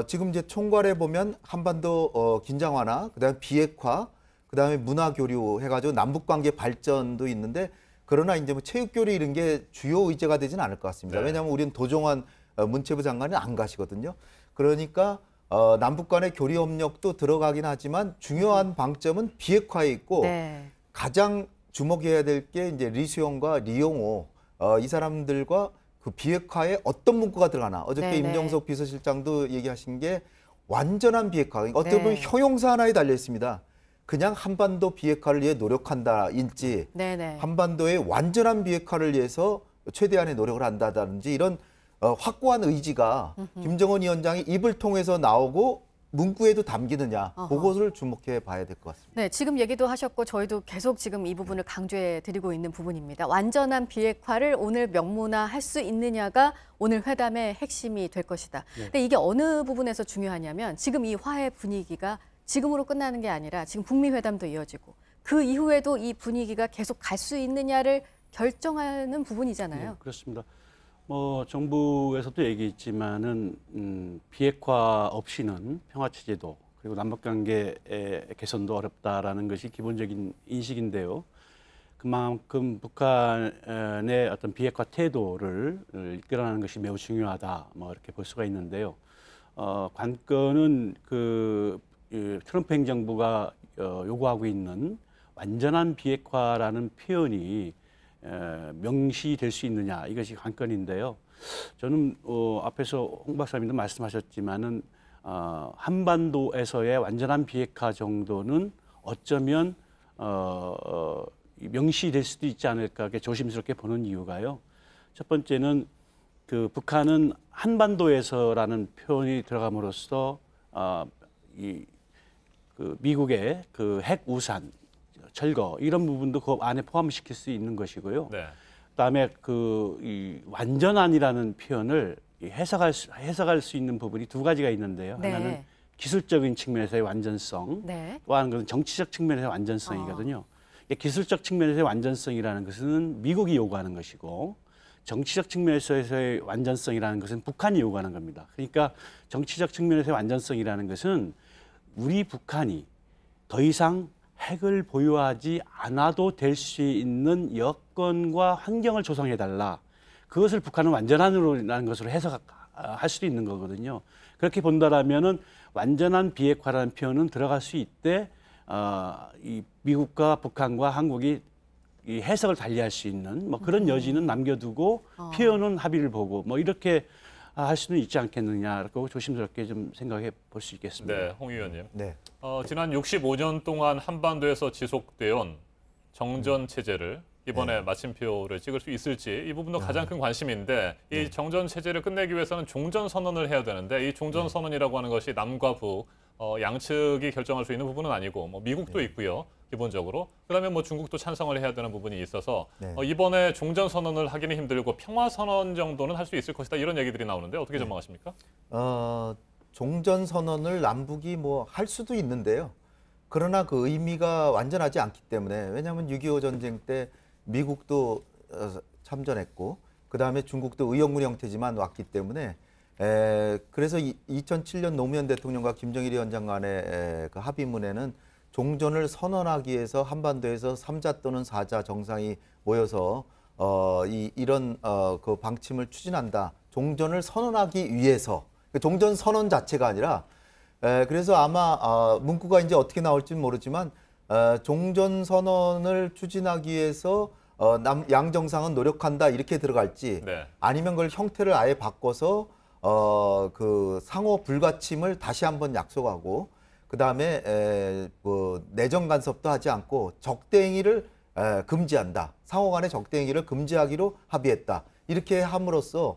지금 이제 총괄해 보면 한반도 긴장 완화, 그다음에 비핵화, 그다음에 문화 교류 해가지고 남북 관계 발전도 있는데, 그러나 이제 뭐 체육 교류 이런 게 주요 의제가 되지는 않을 것 같습니다. 왜냐하면 우리는 도종환 문체부 장관이 안 가시거든요. 그러니까 남북 간의 교류 협력도 들어가긴 하지만 중요한 방점은 비핵화에 있고 가장 주목해야 될 게 이제 리수용과 리용호 이 사람들과 그 비핵화에 어떤 문구가 들어가나. 어저께 임종석 비서실장도 얘기하신 게 완전한 비핵화. 어떻게 보면 형용사 하나에 달려 있습니다. 그냥 한반도 비핵화를 위해 노력한다인지 한반도의 완전한 비핵화를 위해서 최대한의 노력을 한다든지 이런 확고한 의지가 김정은 위원장이 입을 통해서 나오고 문구에도 담기느냐, 그것을 주목해 봐야 될 것 같습니다. 네, 지금 얘기도 하셨고 저희도 계속 지금 이 부분을 강조해 드리고 있는 부분입니다. 완전한 비핵화를 오늘 명문화할 수 있느냐가 오늘 회담의 핵심이 될 것이다. 근데 이게 어느 부분에서 중요하냐면 지금 이 화해 분위기가 지금으로 끝나는 게 아니라 지금 북미 회담도 이어지고 그 이후에도 이 분위기가 계속 갈 수 있느냐를 결정하는 부분이잖아요. 그렇습니다. 뭐 정부에서도 얘기했지만은 비핵화 없이는 평화체제도 그리고 남북관계 개선도 어렵다라는 것이 기본적인 인식인데요. 그만큼 북한의 어떤 비핵화 태도를 이끌어가는 것이 매우 중요하다. 뭐 이렇게 볼 수가 있는데요. 관건은 그 트럼프 행정부가 요구하고 있는 완전한 비핵화라는 표현이 명시될 수 있느냐, 이것이 관건인데요. 저는 앞에서 홍 박사님도 말씀하셨지만은 한반도에서의 완전한 비핵화 정도는 어쩌면 명시될 수도 있지 않을까 이렇게 조심스럽게 보는 이유가요. 첫 번째는 그 북한은 한반도에서라는 표현이 들어감으로써 그 미국의 그 핵 우산 철거 이런 부분도 그 안에 포함시킬 수 있는 것이고요. 그다음에 이 완전한이라는 표현을 해석할 수 있는 부분이 두 가지가 있는데요. 하나는 기술적인 측면에서의 완전성, 또 하나는 것은 정치적 측면에서의 완전성이거든요. 기술적 측면에서의 완전성이라는 것은 미국이 요구하는 것이고, 정치적 측면에서의 완전성이라는 것은 북한이 요구하는 겁니다. 그러니까 정치적 측면에서의 완전성이라는 것은 우리 북한이 더 이상 핵을 보유하지 않아도 될 수 있는 여건과 환경을 조성해달라. 그것을 북한은 완전한으로라는 것으로 해석할 수도 있는 거거든요. 그렇게 본다라면은 완전한 비핵화라는 표현은 들어갈 수 있대 이 미국과 북한과 한국이 이 해석을 달리할 수 있는 뭐 그런 여지는 남겨두고 표현은 합의를 보고 뭐 이렇게 할 수는 있지 않겠느냐라고 조심스럽게 좀 생각해 볼 수 있겠습니다. 네, 홍 의원님. 네. 지난 65년 동안 한반도에서 지속되어온 정전 체제를 이번에 마침표를 찍을 수 있을지 이 부분도 가장 큰 관심인데 이 정전 체제를 끝내기 위해서는 종전 선언을 해야 되는데 이 종전 선언이라고 하는 것이 남과 북 양측이 결정할 수 있는 부분은 아니고 뭐 미국도 있고요. 기본적으로 그러면 뭐 중국도 찬성을 해야 되는 부분이 있어서 이번에 종전 선언을 하기는 힘들고 평화 선언 정도는 할 수 있을 것이다 이런 얘기들이 나오는데 어떻게 전망하십니까? 종전 선언을 남북이 뭐 할 수도 있는데요. 그러나 그 의미가 완전하지 않기 때문에 왜냐하면 6.25 전쟁 때 미국도 참전했고 그다음에 중국도 의원군 형태지만 왔기 때문에 그래서 2007년 노무현 대통령과 김정일 위원장 간의 그 합의문에는 종전을 선언하기 위해서 한반도에서 3자 또는 4자 정상이 모여서 이런 그 방침을 추진한다. 종전을 선언하기 위해서 종전 선언 자체가 아니라 그래서 아마 문구가 이제 어떻게 나올지는 모르지만 종전 선언을 추진하기 위해서 양 정상은 노력한다 이렇게 들어갈지 아니면 그걸 형태를 아예 바꿔서 그 상호 불가침을 다시 한번 약속하고 그다음에 뭐 내정 간섭도 하지 않고 적대행위를 금지한다. 상호 간의 적대행위를 금지하기로 합의했다. 이렇게 함으로써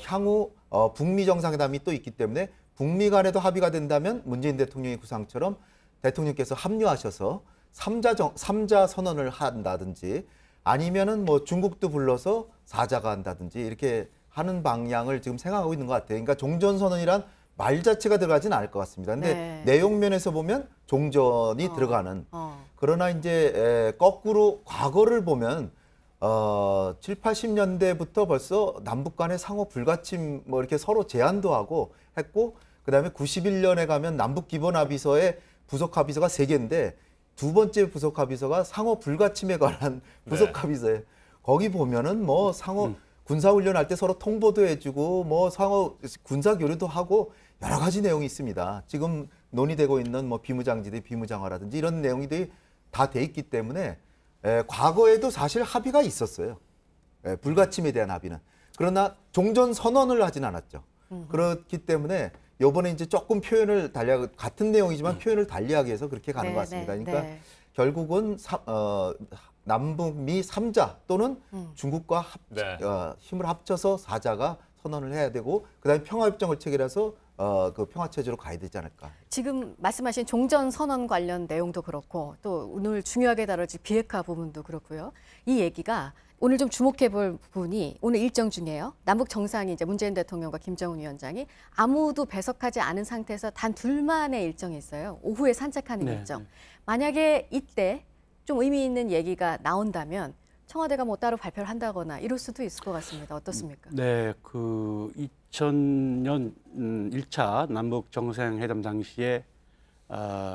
향후 북미 정상회담이 또 있기 때문에 북미 간에도 합의가 된다면 문재인 대통령의 구상처럼 대통령께서 합류하셔서 3자 선언을 한다든지 아니면은 뭐 중국도 불러서 4자가 한다든지 이렇게 하는 방향을 지금 생각하고 있는 것 같아요. 그러니까 종전 선언이란 말 자체가 들어가지는 않을 것 같습니다. 근데 내용 면에서 보면 종전이 들어가는. 그러나 이제 거꾸로 과거를 보면 7, 80년대부터 벌써 남북 간의 상호 불가침 뭐 이렇게 서로 제안도 하고 했고 그다음에 91년에 가면 남북 기본 합의서에 부속 합의서가 3개인데 두 번째 부속 합의서가 상호 불가침에 관한 부속 합의서에 거기 보면은 뭐 상호 군사훈련 할 때 서로 통보도 해주고 뭐 상호 군사 교류도 하고 여러 가지 내용이 있습니다. 지금 논의되고 있는 뭐 비무장지대 비무장화라든지 이런 내용들이 다 돼 있기 때문에 과거에도 사실 합의가 있었어요. 불가침에 대한 합의는. 그러나 종전 선언을 하진 않았죠. 그렇기 때문에 이번에 이제 조금 표현을 달리하고 같은 내용이지만 표현을 달리하기 위해서 그렇게 가는 것 같습니다. 그러니까 결국은 남북미 3자 또는 중국과 힘을 합쳐서 4자가 선언을 해야 되고 그다음에 평화협정을 체결해서 그 평화체제로 가야 되지 않을까. 지금 말씀하신 종전 선언 관련 내용도 그렇고 또 오늘 중요하게 다뤄질 비핵화 부분도 그렇고요. 이 얘기가 오늘 좀 주목해 볼 부분이 오늘 일정 중에요. 남북 정상이 이제 문재인 대통령과 김정은 위원장이 아무도 배석하지 않은 상태에서 단 둘만의 일정이 있어요. 오후에 산책하는 일정. 만약에 이때 좀 의미 있는 얘기가 나온다면 청와대가 뭐 따로 발표를 한다거나 이럴 수도 있을 것 같습니다. 어떻습니까? 네, 그 2000년 1차 남북 정상회담 당시에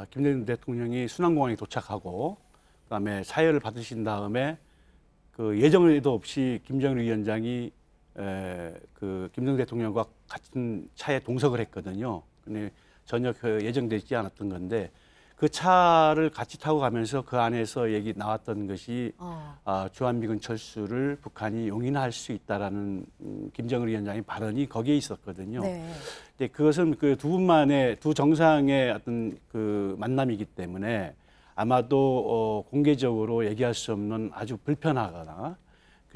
김대중 대통령이 순환공항에 도착하고 그다음에 사열을 받으신 다음에 그 예정에도 없이 김정일 위원장이 그 김대중 대통령과 같은 차에 동석을 했거든요. 근데 전혀 그 예정되지 않았던 건데 그 차를 같이 타고 가면서 그 안에서 얘기 나왔던 것이 주한미군 철수를 북한이 용인할 수 있다라는 김정일 위원장의 발언이 거기에 있었거든요. 근데 그것은 그 두 분만의 두 정상의 어떤 그 만남이기 때문에 아마도 공개적으로 얘기할 수 없는 아주 불편하거나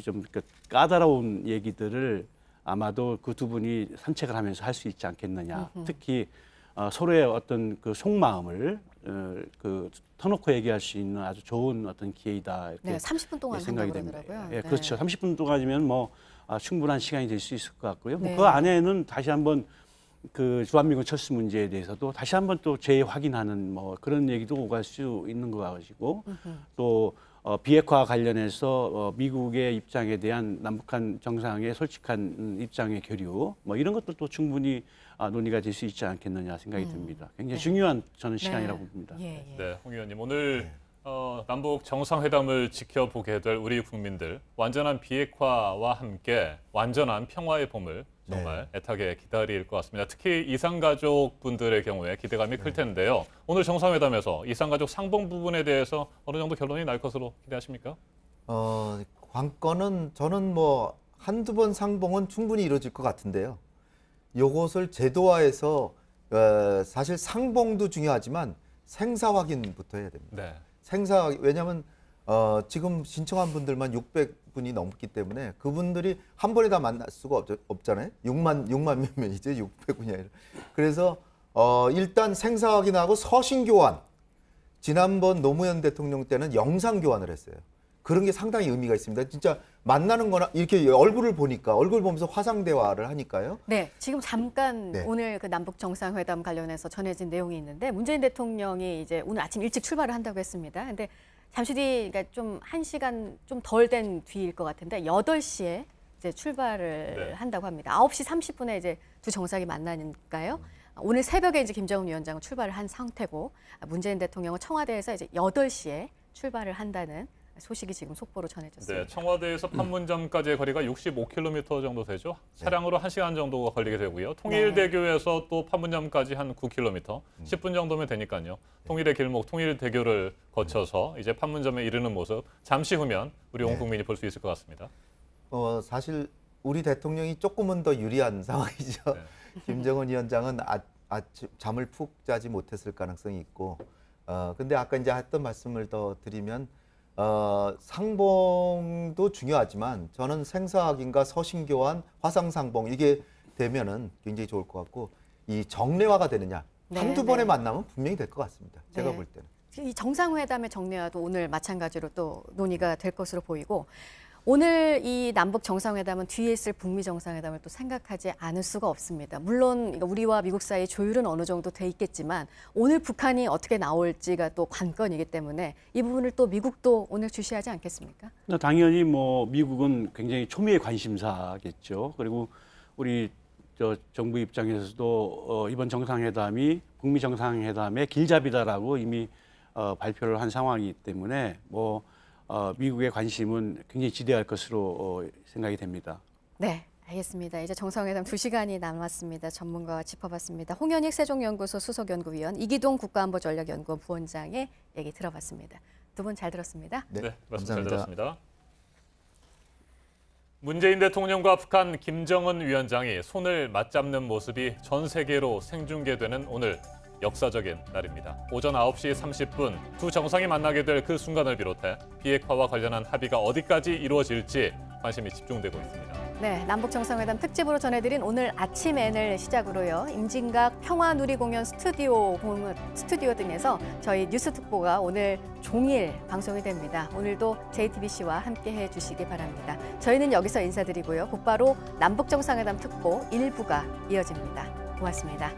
좀 까다로운 얘기들을 아마도 그 두 분이 산책을 하면서 할 수 있지 않겠느냐. 특히 서로의 어떤 그 속마음을 그 터놓고 얘기할 수 있는 아주 좋은 어떤 기회이다 이렇게 30분 동안 생각이 됩니다. 그러더라고요. 그렇죠. 30분 동안이면 뭐 충분한 시간이 될 수 있을 것 같고요. 그 안에는 다시 한번 그 주한미군 철수 문제에 대해서도 다시 한번 또 재확인하는 뭐 그런 얘기도 오갈 수 있는 것 같고 또 비핵화 관련해서 미국의 입장에 대한 남북한 정상의 솔직한 입장의 교류 뭐 이런 것들도 충분히 논의가 될 수 있지 않겠느냐 생각이 듭니다. 굉장히 중요한 저는 시간이라고 봅니다. 네, 홍 의원님 오늘 남북 정상회담을 지켜보게 될 우리 국민들 완전한 비핵화와 함께 완전한 평화의 봄을 정말 애타게 기다릴 것 같습니다. 특히 이산가족 분들의 경우에 기대감이 클 텐데요. 오늘 정상회담에서 이산가족 상봉 부분에 대해서 어느 정도 결론이 날 것으로 기대하십니까? 관건은 저는 뭐 한두 번 상봉은 충분히 이루어질 것 같은데요. 이것을 제도화해서 사실 상봉도 중요하지만 생사 확인부터 해야 됩니다. 네. 왜냐하면 지금 신청한 분들만 600분이 넘기 때문에 그분들이 한 번에 다 만날 수가 없잖아요. 6만 몇 명이죠. 600분이 아니라. 그래서 일단 생사 확인하고 서신 교환. 지난번 노무현 대통령 때는 영상 교환을 했어요. 그런 게 상당히 의미가 있습니다. 진짜 만나는 거나 이렇게 얼굴을 보니까 얼굴 보면서 화상 대화를 하니까요. 네, 지금 잠깐 오늘 그 남북 정상회담 관련해서 전해진 내용이 있는데 문재인 대통령이 이제 오늘 아침 일찍 출발을 한다고 했습니다. 근데 잠시 뒤 그러니까 좀 1시간 좀 덜 된 뒤일 것 같은데 8시에 이제 출발을 한다고 합니다. 9시 30분에 이제 두 정상이 만나니까요. 오늘 새벽에 이제 김정은 위원장은 출발을 한 상태고 문재인 대통령은 청와대에서 이제 8시에 출발을 한다는 소식이 지금 속보로 전해졌습니다. 네, 청와대에서 판문점까지의 거리가 65km 정도 되죠. 차량으로 1시간 정도가 걸리게 되고요. 통일대교에서 또 판문점까지 한 9km, 10분 정도면 되니까요. 통일의 길목, 통일대교를 거쳐서 이제 판문점에 이르는 모습 잠시 후면 우리 온 국민이 볼 수 있을 것 같습니다. 사실 우리 대통령이 조금은 더 유리한 상황이죠. 김정은 위원장은 잠을 푹 자지 못했을 가능성이 있고 근데 아까 이제 했던 말씀을 더 드리면 상봉도 중요하지만 저는 생사 확인과 서신 교환, 화상 상봉 이게 되면은 굉장히 좋을 것 같고 이 정례화가 되느냐 한두 번에 만나면 분명히 될 것 같습니다. 제가 볼 때는. 이 정상회담의 정례화도 오늘 마찬가지로 또 논의가 될 것으로 보이고 오늘 이 남북 정상회담은 뒤에 있을 북미 정상회담을 또 생각하지 않을 수가 없습니다. 물론 우리와 미국 사이 조율은 어느 정도 돼 있겠지만 오늘 북한이 어떻게 나올지가 또 관건이기 때문에 이 부분을 또 미국도 오늘 주시하지 않겠습니까? 당연히 뭐 미국은 굉장히 초미의 관심사겠죠. 그리고 우리 정부 입장에서도 이번 정상회담이 북미 정상회담의 길잡이다라고 이미 발표를 한 상황이기 때문에 미국의 관심은 굉장히 지대할 것으로 생각이 됩니다. 네, 알겠습니다. 이제 정상회담 2시간이 남았습니다. 전문가와 짚어봤습니다. 홍현익 세종연구소 수석연구위원, 이기동 국가안보전략연구원 부원장의 얘기 들어봤습니다. 두 분 잘 들었습니다. 네, 말씀 잘 들었습니다. 문재인 대통령과 북한 김정은 위원장이 손을 맞잡는 모습이 전 세계로 생중계되는 오늘. 역사적인 날입니다. 오전 9시 30분 두 정상이 만나게 될 그 순간을 비롯해 비핵화와 관련한 합의가 어디까지 이루어질지 관심이 집중되고 있습니다. 네, 남북 정상회담 특집으로 전해드린 오늘 아침 N을 시작으로요. 임진각 평화누리공연 스튜디오 등에서 저희 뉴스 특보가 오늘 종일 방송이 됩니다. 오늘도 JTBC와 함께해 주시기 바랍니다. 저희는 여기서 인사드리고요. 곧바로 남북 정상회담 특보 1부가 이어집니다. 고맙습니다.